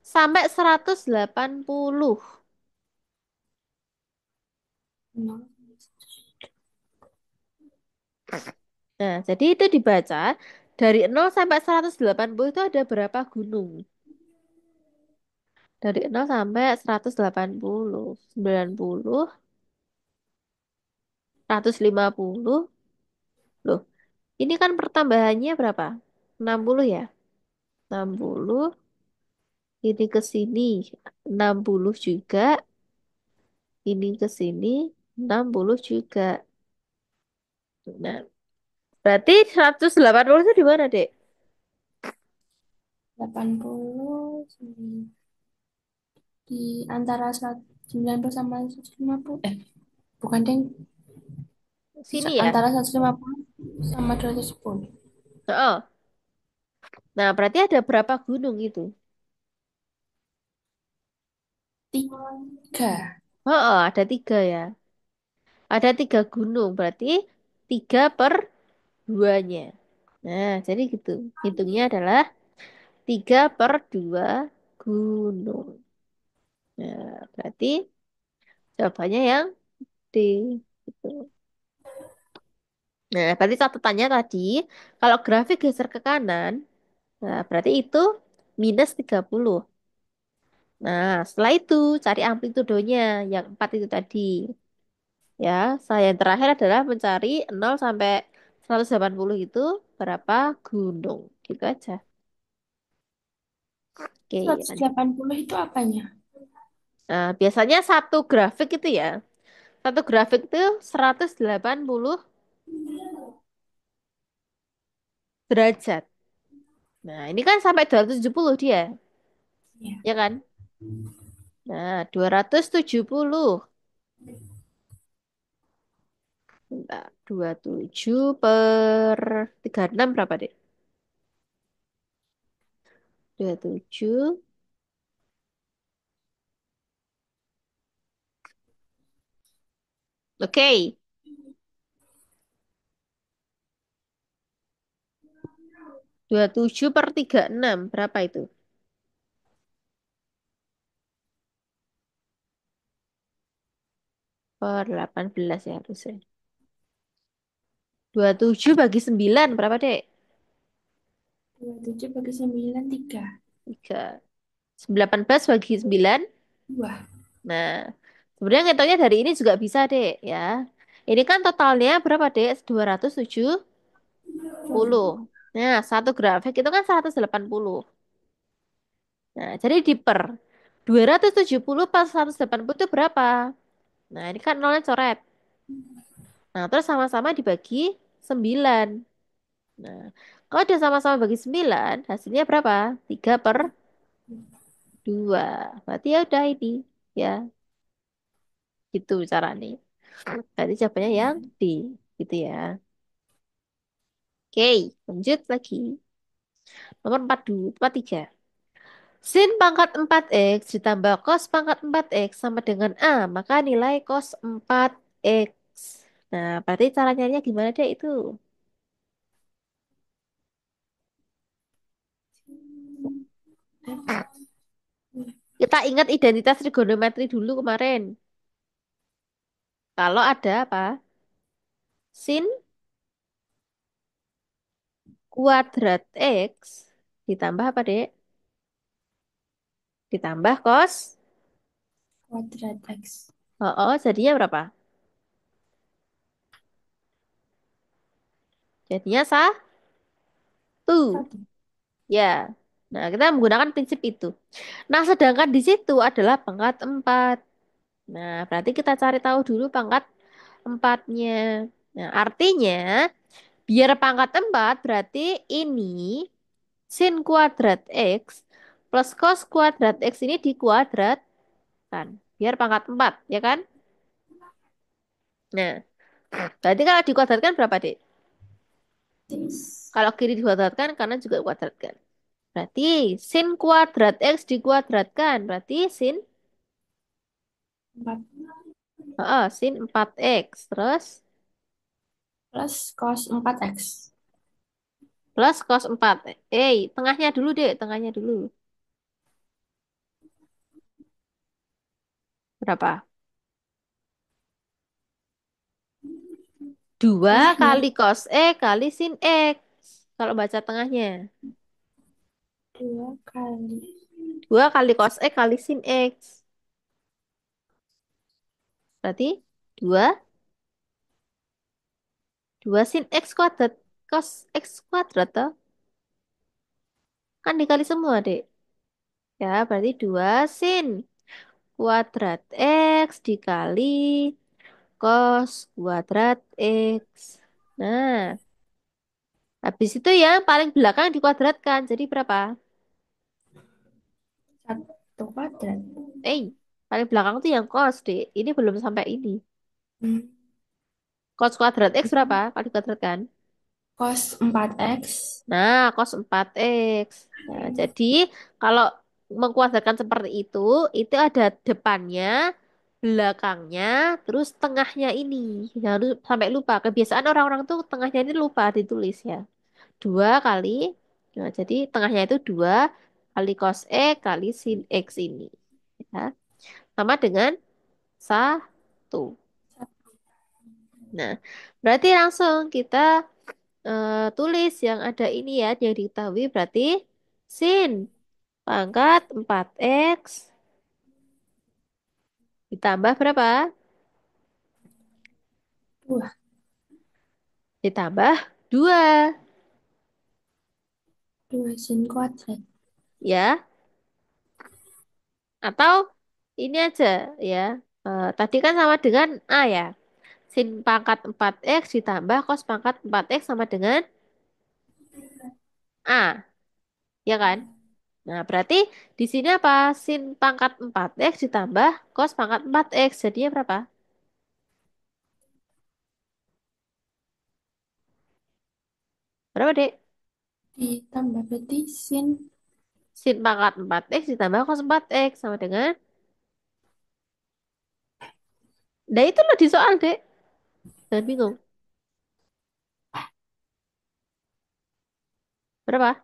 sampai 180. Nol. Nah, jadi itu dibaca dari 0 sampai 180 itu ada berapa gunung? Dari 0 sampai 180, 90, 150. Loh, ini kan pertambahannya berapa? 60 ya? 60, ini ke sini 60 juga, ini ke sini 60 juga. Nah, berarti 180 itu di mana, Dek? 80 di antara 90 sama 150. Bukan, Deng. Sini ya? Antara 150 sama 210. Oh. Nah, berarti ada berapa gunung itu? Tiga. Oh, ada 3 ya. Ada 3 gunung, berarti 3/2-nya. Nah, jadi gitu. Hitungnya adalah 3/2 gunung. Nah, berarti jawabannya yang D. Gitu. Nah, berarti catatannya tadi, kalau grafik geser ke kanan, nah berarti itu minus 30. Nah, setelah itu cari amplitudonya, yang 4 itu tadi. Ya, saya yang terakhir adalah mencari 0 sampai 180 itu berapa gunung. Gitu aja. Oke, Seratus lanjut. delapan puluh itu apanya? Nah, biasanya satu grafik itu ya. Satu grafik itu 180 derajat. Nah, ini kan sampai 270 dia, Ya. ya kan? Nah, 270. Bentar, 27/36 berapa, Dek? 27. Oke. 27/36 berapa itu? Per 18 ya harusnya. 27 bagi 9 berapa, Dek? 27 bagi 9 3. 3. 18 bagi 9. 2. Nah, sebenarnya ngitungnya dari ini juga bisa, Dek, ya. Ini kan totalnya berapa, Dek? 270. Nah, satu grafik itu kan 180. Nah, jadi diper. 270 pas 180 itu berapa? Nah, ini kan nolnya coret. Nah, terus sama-sama dibagi 9. Nah, kalau udah sama-sama bagi 9, hasilnya berapa? 3/2. Berarti ya udah ini. Ya, gitu caranya. Berarti jawabannya yang D. Gitu ya. Oke, lanjut lagi. Nomor 43. Sin pangkat 4x ditambah cos pangkat 4x sama dengan A, maka nilai cos 4x. Nah, berarti cara nyarinya gimana deh itu? Kita ingat identitas trigonometri dulu kemarin. Kalau ada apa? Sin kuadrat X ditambah apa, Dek? Ditambah cos. Kuadrat X. Oh, oh, jadinya berapa? Jadinya 1. Satu. Ya. Nah, kita menggunakan prinsip itu. Nah, sedangkan di situ adalah pangkat 4. Nah, berarti kita cari tahu dulu pangkat 4-nya. Nah, artinya biar pangkat 4 berarti ini sin kuadrat X plus cos kuadrat X ini dikuadratkan. Biar pangkat 4, ya kan? Nah, berarti kalau dikuadratkan berapa, Dek? Tis. Kalau kiri dikuadratkan, kanan juga dikuadratkan. Berarti sin kuadrat X dikuadratkan. Berarti sin, 4 sin 4X. Terus plus cos 4x. plus cos 4. Tengahnya dulu, Dek. Tengahnya dulu. Berapa? 2 Tengahnya kali cos kali sin X. Kalau baca tengahnya. 2 kali 2 kali cos kali sin X. Berarti 2 2 sin X kuadrat. Cos X kuadrat toh. Kan dikali semua, Dek. Ya, berarti 2 sin kuadrat X dikali cos kuadrat X. Nah, habis itu yang paling belakang dikuadratkan. Jadi berapa? 1 kuadrat. Eh, paling belakang tuh yang cos, Dek. Ini belum sampai ini. Hmm. Cos kuadrat X berapa? Kalau dikuadratkan. Cos 4x. Nah, cos 4X. Nah, jadi kalau mengkuadratkan seperti itu ada depannya, belakangnya, terus tengahnya ini. Jangan sampai lupa. Kebiasaan orang-orang tuh tengahnya ini lupa ditulis ya. 2 kali, nah, jadi tengahnya itu 2 kali cos kali sin X ini. Ya, sama dengan 1. Nah, berarti langsung kita tulis yang ada ini ya, yang diketahui berarti sin pangkat 4X ditambah berapa? 2. Ditambah 2 2 sin kuadrat. ya. Atau ini aja ya. Tadi kan sama dengan A ya. Sin pangkat 4X ditambah cos pangkat 4X sama dengan A, ya kan? Nah, berarti di sini apa? Sin pangkat 4X ditambah cos pangkat 4X. Jadinya berapa? Berapa, Dek? Ditambah berarti sin Sin pangkat 4X ditambah cos 4X sama dengan. Nah, itu loh di soal, Dek. Jangan bingung. Berapa?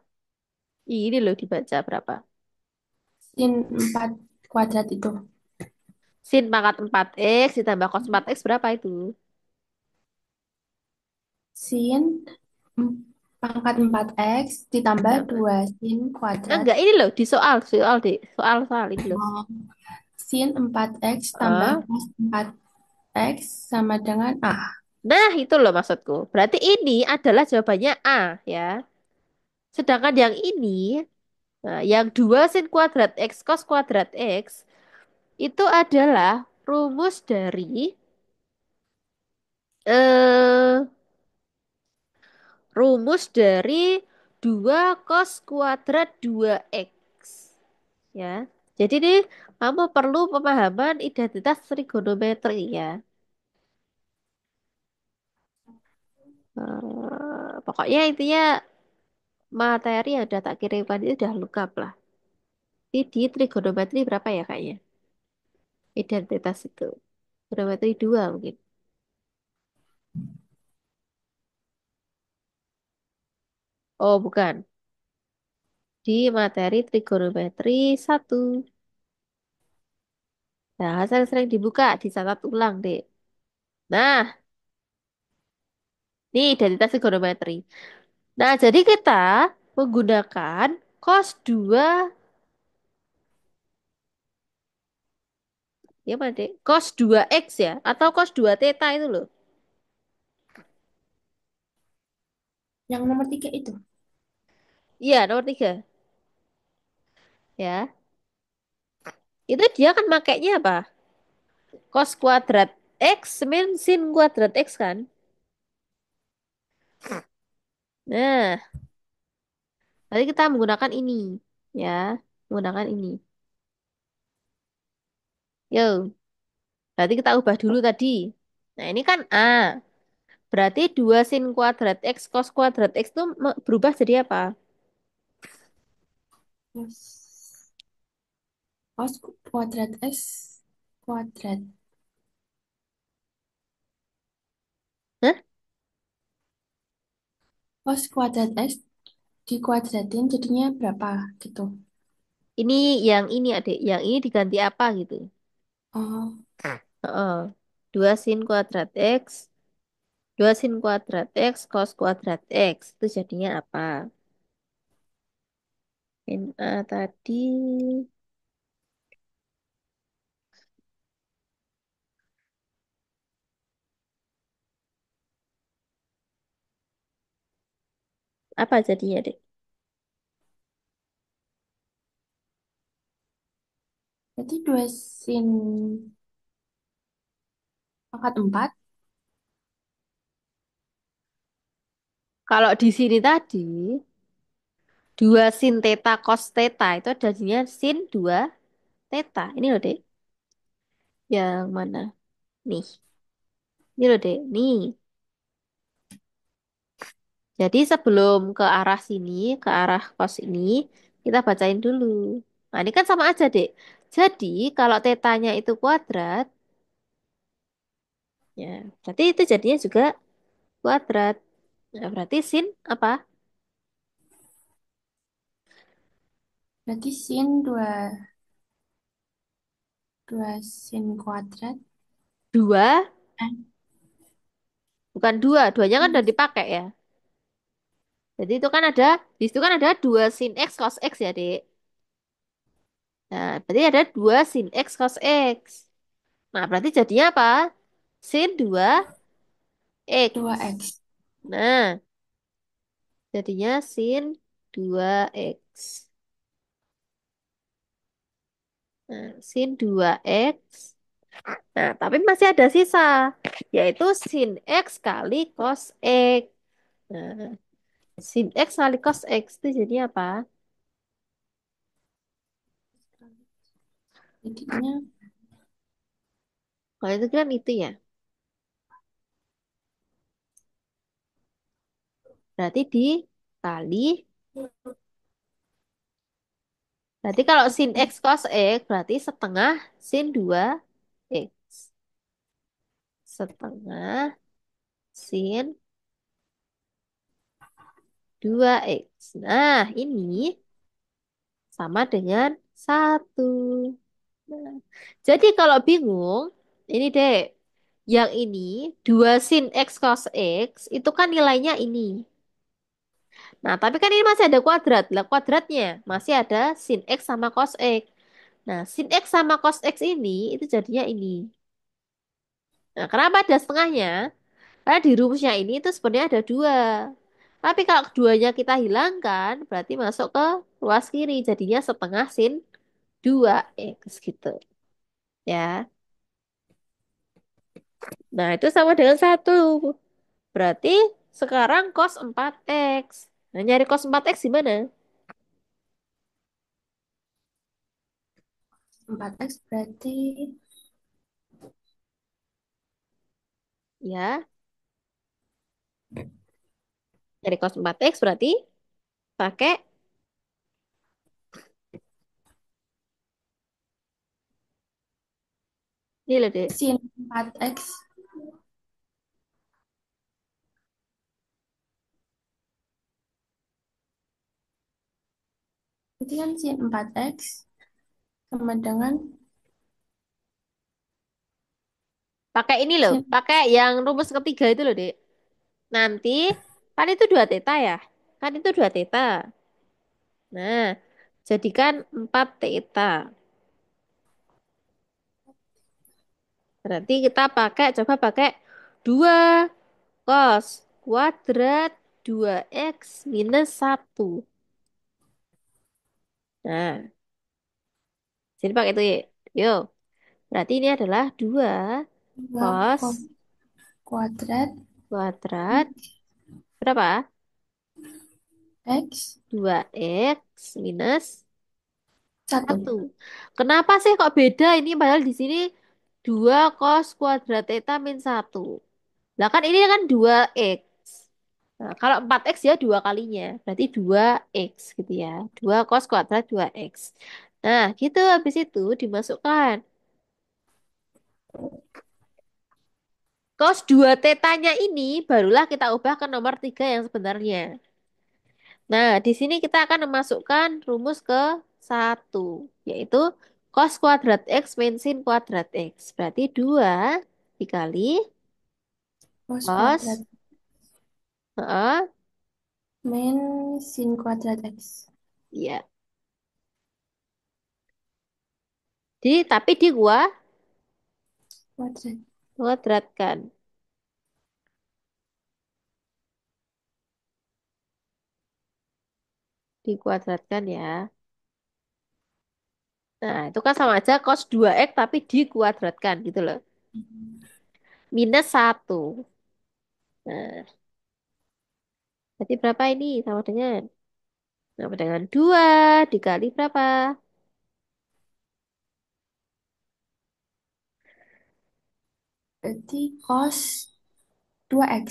Ini loh dibaca berapa? sin 4 kuadrat itu. Sin pangkat 4X ditambah cos 4X berapa itu? Sin em- pangkat 4x ditambah Ditambah. 2 sin kuadrat. Enggak, ini loh di soal, Dek. Soal ini loh. Oh, sin 4x tambah Ah, cos 4. X sama dengan A. Nah, itu loh maksudku. Berarti ini adalah jawabannya A ya. Sedangkan yang ini, nah, yang 2 sin kuadrat X cos kuadrat X, itu adalah rumus dari eh rumus dari 2 cos kuadrat 2x. Ya. Jadi nih kamu perlu pemahaman identitas trigonometri ya. Pokoknya intinya materi yang udah tak kirimkan itu udah lengkap lah. Ini di trigonometri berapa ya kayaknya? Identitas itu. Trigonometri 2 mungkin. Oh, bukan. Di materi trigonometri 1. Nah, sering-sering dibuka, dicatat ulang, Dek. Nah, ini identitas trigonometri. Nah, jadi kita menggunakan cos 2, ya mana, Dek? Cos 2x ya, atau cos 2 theta itu loh. Yang nomor 3 itu. Iya, nomor 3. Ya, itu dia kan makainya apa? Cos kuadrat X min sin kuadrat X kan? Nah, berarti kita menggunakan ini. Ya, menggunakan ini. Yo, berarti kita ubah dulu tadi. Nah, ini kan A. Berarti 2 sin kuadrat X cos kuadrat X itu berubah jadi apa? Yes. Cos kuadrat S kuadrat. Hah? Cos kuadrat S dikuadratin jadinya berapa gitu. Ini yang ini adik, yang ini diganti apa gitu? Oh, Heeh. 2 sin kuadrat X, 2 sin kuadrat X cos kuadrat X itu jadinya apa? NA tadi apa jadinya dek? berarti 2 sin pangkat 4. Kalau di sini tadi 2 sin theta cos theta itu jadinya sin 2 theta. Ini loh dek. Yang mana? Nih. Ini loh dek. Nih. Jadi sebelum ke arah sini, ke arah cos ini, kita bacain dulu. Nah, ini kan sama aja, Dek. Jadi, kalau tetanya itu kuadrat, ya, berarti itu jadinya juga kuadrat. Nah, berarti sin apa? Berarti sin 2 sin kuadrat. 2, Eh, bukan 2. Duanya kan udah yes. dipakai ya. Jadi itu kan ada, di situ kan ada 2 sin X cos X ya, Dek. Nah, berarti ada 2 sin X cos X. Nah, berarti jadinya apa? Sin 2 X. 2x. Nah, jadinya sin 2x. Nah, sin 2x. Nah, tapi masih ada sisa, yaitu sin x kali cos x. Nah, sin x kali cos x itu jadi apa? Jadinya Kalau itu kan itu ya. Berarti dikali. Berarti kalau sin x cos x berarti setengah sin 2x. Setengah sin 2x. Nah, ini sama dengan 1. Nah, jadi kalau bingung, ini deh, yang ini 2 sin x cos x itu kan nilainya ini. Nah, tapi kan ini masih ada kuadrat. Lah kuadratnya masih ada sin x sama cos x. Nah, sin x sama cos x ini itu jadinya ini. Nah, kenapa ada setengahnya? Karena di rumusnya ini itu sebenarnya ada dua. Tapi kalau keduanya kita hilangkan, berarti masuk ke ruas kiri. Jadinya setengah sin 2x gitu. Ya. Nah, itu sama dengan satu. Berarti sekarang cos 4x. Nah, nyari cos 4x gimana? 4x berarti Ya, nyari cos 4x berarti pakai ini loh, Dek. sin 4x. Berarti kan sin 4x sama dengan Pakai ini loh, sin pakai yang rumus ketiga itu loh, Dek. Nanti kan itu 2 theta ya. Kan itu 2 theta. Nah, jadikan 4 theta. Berarti kita pakai, coba pakai 2 cos kuadrat 2x minus 1. Nah, sini pakai itu ya. Yuk, berarti ini adalah 2 2 cos kuadrat kuadrat berapa? x 2x minus 1. 1. Kenapa sih kok beda ini? Padahal di sini 2 cos kuadrat theta min 1. Lah kan ini kan 2x. Nah, kalau 4x ya dua kalinya. Berarti 2x gitu ya. 2 cos kuadrat 2x. Nah, gitu habis itu dimasukkan. Cos 2 tetanya ini barulah kita ubah ke nomor 3 yang sebenarnya. Nah, di sini kita akan memasukkan rumus ke satu, yaitu cos kuadrat X min sin kuadrat X. Berarti 2 dikali Cos kuadrat cos, heeh, min sin kuadrat x ya. Tapi kuadrat. kuadratkan, dikuadratkan ya. Nah, itu kan sama aja cos 2X tapi dikuadratkan gitu loh. Minus 1. Nah, berarti berapa ini? Sama dengan 2 dikali berapa? Berarti cos 2x.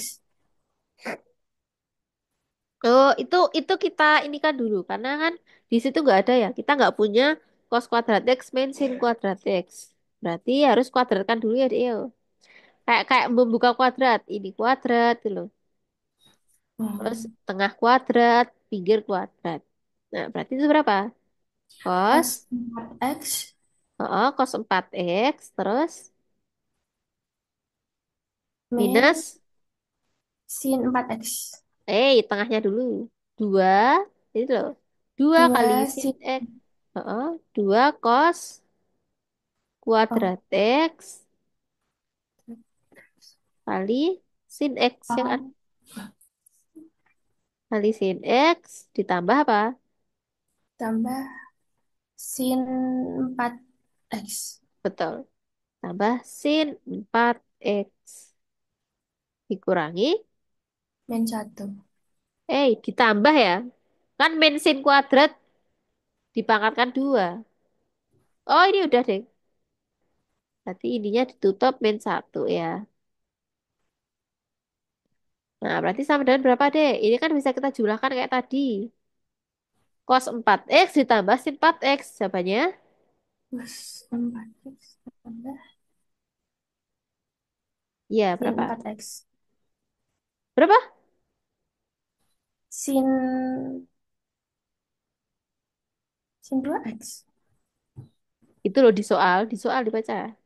Oh, itu kita ini kan dulu karena kan di situ nggak ada ya. Kita nggak punya cos kuadrat X min sin kuadrat X. Berarti harus kuadratkan dulu ya, Deo. Kayak kayak membuka kuadrat, ini kuadrat gitu loh. Terus Hmm. tengah kuadrat, pinggir kuadrat. Nah, berarti itu berapa? Cos, Cos 4x oh, cos 4x terus min minus, sin 4x. tengahnya dulu. 2 itu loh. 2 kali 2 sin sin X. Oh, 2 cos oh, kuadrat X kali sin X ya kan? oh, Kali sin X ditambah apa? tambah sin 4x Betul. Tambah sin 4x dikurangi. min 1. Ditambah ya. Kan min sin kuadrat dipangkatkan 2. Oh, ini udah deh. Berarti ininya ditutup min 1 ya. Nah, berarti sama dengan berapa deh? Ini kan bisa kita jumlahkan kayak tadi. Cos 4x ditambah sin 4x. Jawabannya, Plus 4x tambah iya sin berapa? 4x. Berapa? Sin 2x. Itu loh di soal dibaca.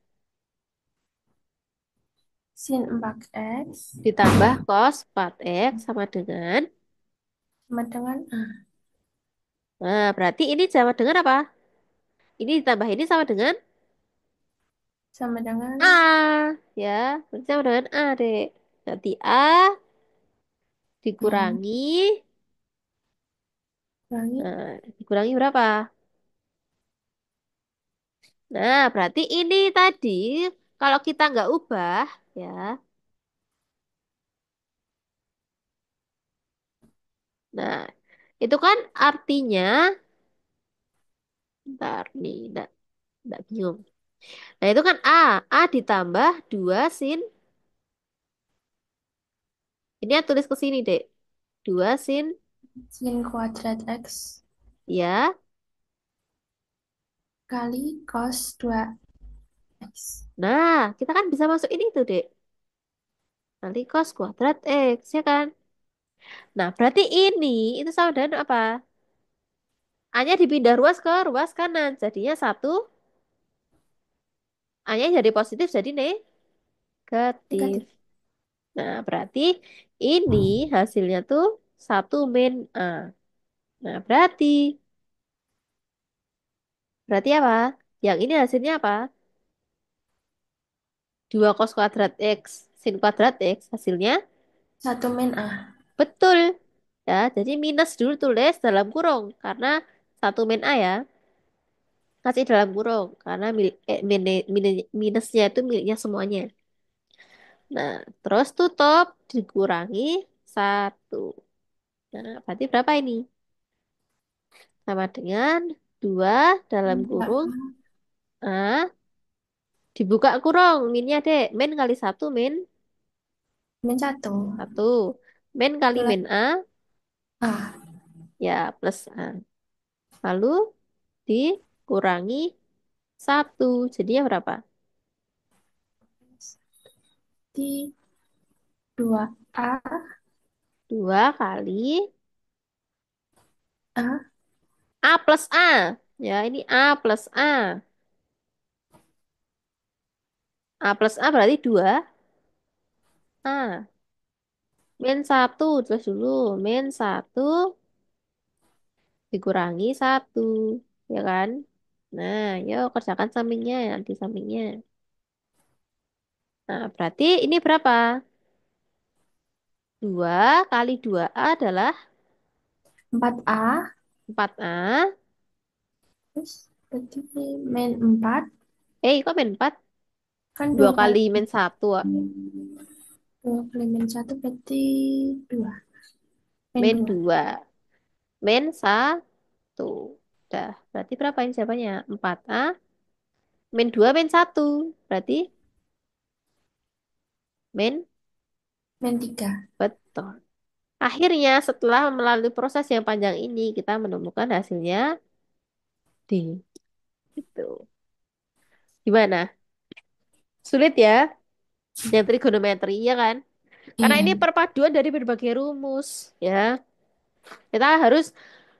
Sin 4x Ditambah cos 4x sama dengan, sama dengan nah berarti ini sama dengan apa? Ini ditambah ini sama dengan sama dengan A. Ya, berarti sama dengan A, Dek. Nanti A hmm, dikurangi. kurangi Dikurangi berapa? Nah, berarti ini tadi kalau kita nggak ubah, ya. Nah, itu kan artinya, ntar nih, nggak bingung. Nah, itu kan A. A ditambah 2 sin. Ini ya tulis ke sini, Dek. 2 sin, sin kuadrat X ya. kali cos 2X. Nah, kita kan bisa masuk ini tuh, Dek. Nanti cos kuadrat X, ya kan? Nah, berarti ini itu sama dengan apa? A-nya dipindah ruas ke ruas kanan. Jadinya satu. A-nya jadi positif, jadi negatif. Negatif. Nah, berarti ini hasilnya tuh satu min A. Nah, berarti apa? Yang ini hasilnya apa? 2 cos kuadrat X sin kuadrat X hasilnya Satu min A. betul. Ya, jadi minus dulu tulis dalam kurung karena satu min A ya. Kasih dalam kurung karena minusnya itu miliknya semuanya. Nah, terus tutup dikurangi satu. Nah, berarti berapa ini? Sama dengan 2 dalam Dua kurung A A dibuka kurung. Minnya dek. Min kali satu min min satu. satu. Min kali Kulat min A A. ya plus A. Lalu dikurangi satu. Jadinya berapa? Di 2A 2 kali A A plus A. Ya, ini A plus A. A plus A berarti 2 A. Min satu. Terus dulu. Min satu dikurangi satu. Ya kan? Nah, yuk kerjakan sampingnya. Nanti sampingnya. Nah, berarti ini berapa? 2 kali 2A adalah 4A. 4A. Terus berarti min 4 Kok min 4? kan 2 2 kali kali min satu. 2 kali min satu berarti 2 min Min 2. 2. Min satu. Udah. Berarti berapa ini jawabannya? 4A. Min 2 min satu. Berarti min Min 3. betul. Akhirnya setelah melalui proses yang panjang ini, kita menemukan hasilnya D. Gitu. Gimana? Sulit ya? Yang trigonometri, ya kan? Karena Iya. ini perpaduan dari berbagai rumus, ya. Kita harus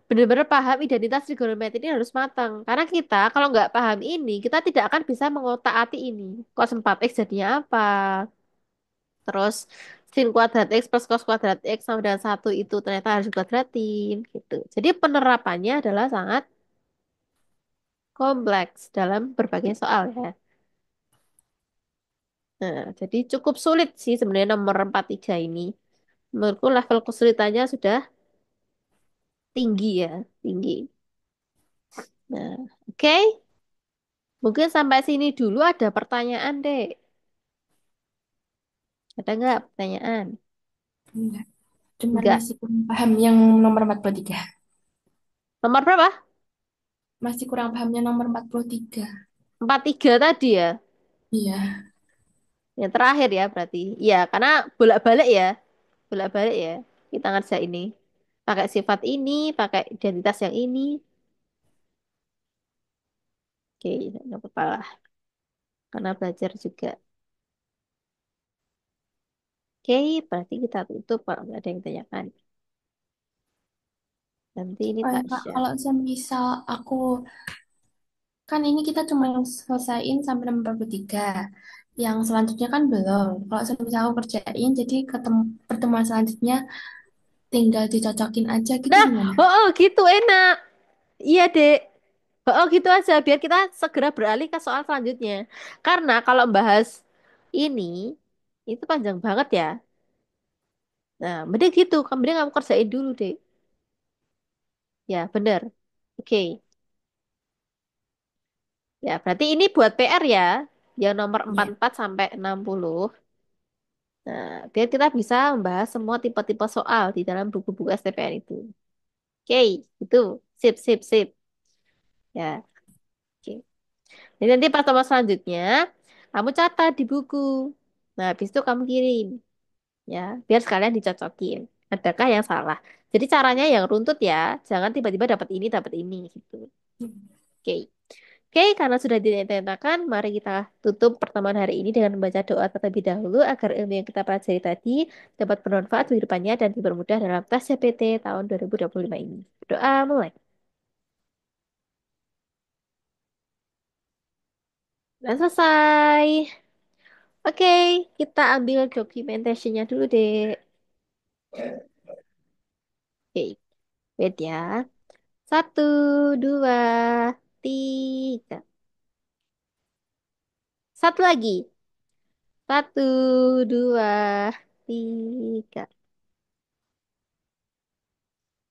benar-benar paham identitas trigonometri ini harus matang. Karena kita kalau nggak paham ini, kita tidak akan bisa mengotak-atik ini. Cos 4X jadinya apa? Terus sin kuadrat X plus cos kuadrat X sama dengan satu itu ternyata harus dikuadratin, gitu. Jadi penerapannya adalah sangat kompleks dalam berbagai soal ya. Nah, jadi cukup sulit sih sebenarnya nomor 43 ini. Menurutku level kesulitannya sudah tinggi ya, tinggi. Nah, oke. Mungkin sampai sini dulu ada pertanyaan, Dek. Ada nggak pertanyaan? Enggak. Cuman Nggak. masih kurang paham yang nomor 43. Nomor berapa? Masih kurang pahamnya nomor 43. 43 tadi ya. Iya. Yang terakhir ya berarti. Iya, karena bolak-balik ya. Bolak-balik ya. Kita ngerjain ini. Pakai sifat ini, pakai identitas yang ini. Oke, nggak apa-apa lah. Karena belajar juga. Oke, berarti kita tutup kalau nggak ada yang tanyakan. Nanti ini Oh ya tak Kak, share. kalau semisal aku kan ini kita cuma yang selesaiin sampai nomor 43. Yang selanjutnya kan belum. Kalau semisal aku kerjain, jadi pertemuan selanjutnya tinggal dicocokin aja gitu Nah, gimana? oh gitu enak. Iya, Dek. Oh, gitu aja biar kita segera beralih ke soal selanjutnya. Karena kalau bahas ini itu panjang banget ya. Nah, mending gitu, mending kamu kerjain dulu deh. Ya, bener. Oke. Ya, berarti ini buat PR ya. Yang nomor empat Ya. puluh empat sampai 60. Nah, biar kita bisa membahas semua tipe-tipe soal di dalam buku-buku STPN itu. Oke, itu. Sip, sip, sip. Ya, oke. Jadi nanti pertemuan selanjutnya, kamu catat di buku. Nah, habis itu kamu kirim. Ya, biar sekalian dicocokin. Adakah yang salah? Jadi caranya yang runtut ya. Jangan tiba-tiba dapat ini gitu. Oke. Oke, karena sudah dinyatakan, mari kita tutup pertemuan hari ini dengan membaca doa terlebih dahulu agar ilmu yang kita pelajari tadi dapat bermanfaat di depannya dan dipermudah dalam tes CPT tahun 2025 ini. Doa mulai. Dan selesai. Oke, kita ambil documentation-nya dulu deh. Oke, wait ya. Satu, dua, tiga. Satu lagi. Satu, dua, tiga.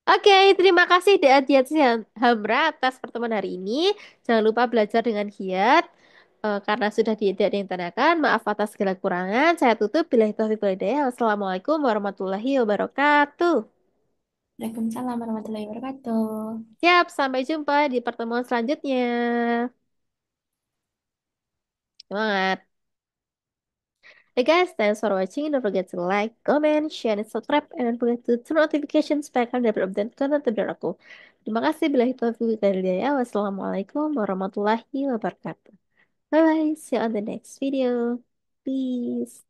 Oke, terima kasih Diat Hamra atas pertemuan hari ini. Jangan lupa belajar dengan giat. Karena sudah tidak ada yang tanyakan, maaf atas segala kurangan. Saya tutup. Bila taufiq wal hidayah. Wassalamualaikum warahmatullahi wabarakatuh. Waalaikumsalam warahmatullahi wabarakatuh. Siap, sampai jumpa di pertemuan selanjutnya. Semangat. Hey guys, thanks for watching. Don't forget to like, comment, share, and subscribe. And don't forget to turn notifications supaya kalian dapat update konten terbaru aku. Terima kasih. Bila itu wassalamualaikum warahmatullahi wabarakatuh. Bye bye. See you on the next video. Peace.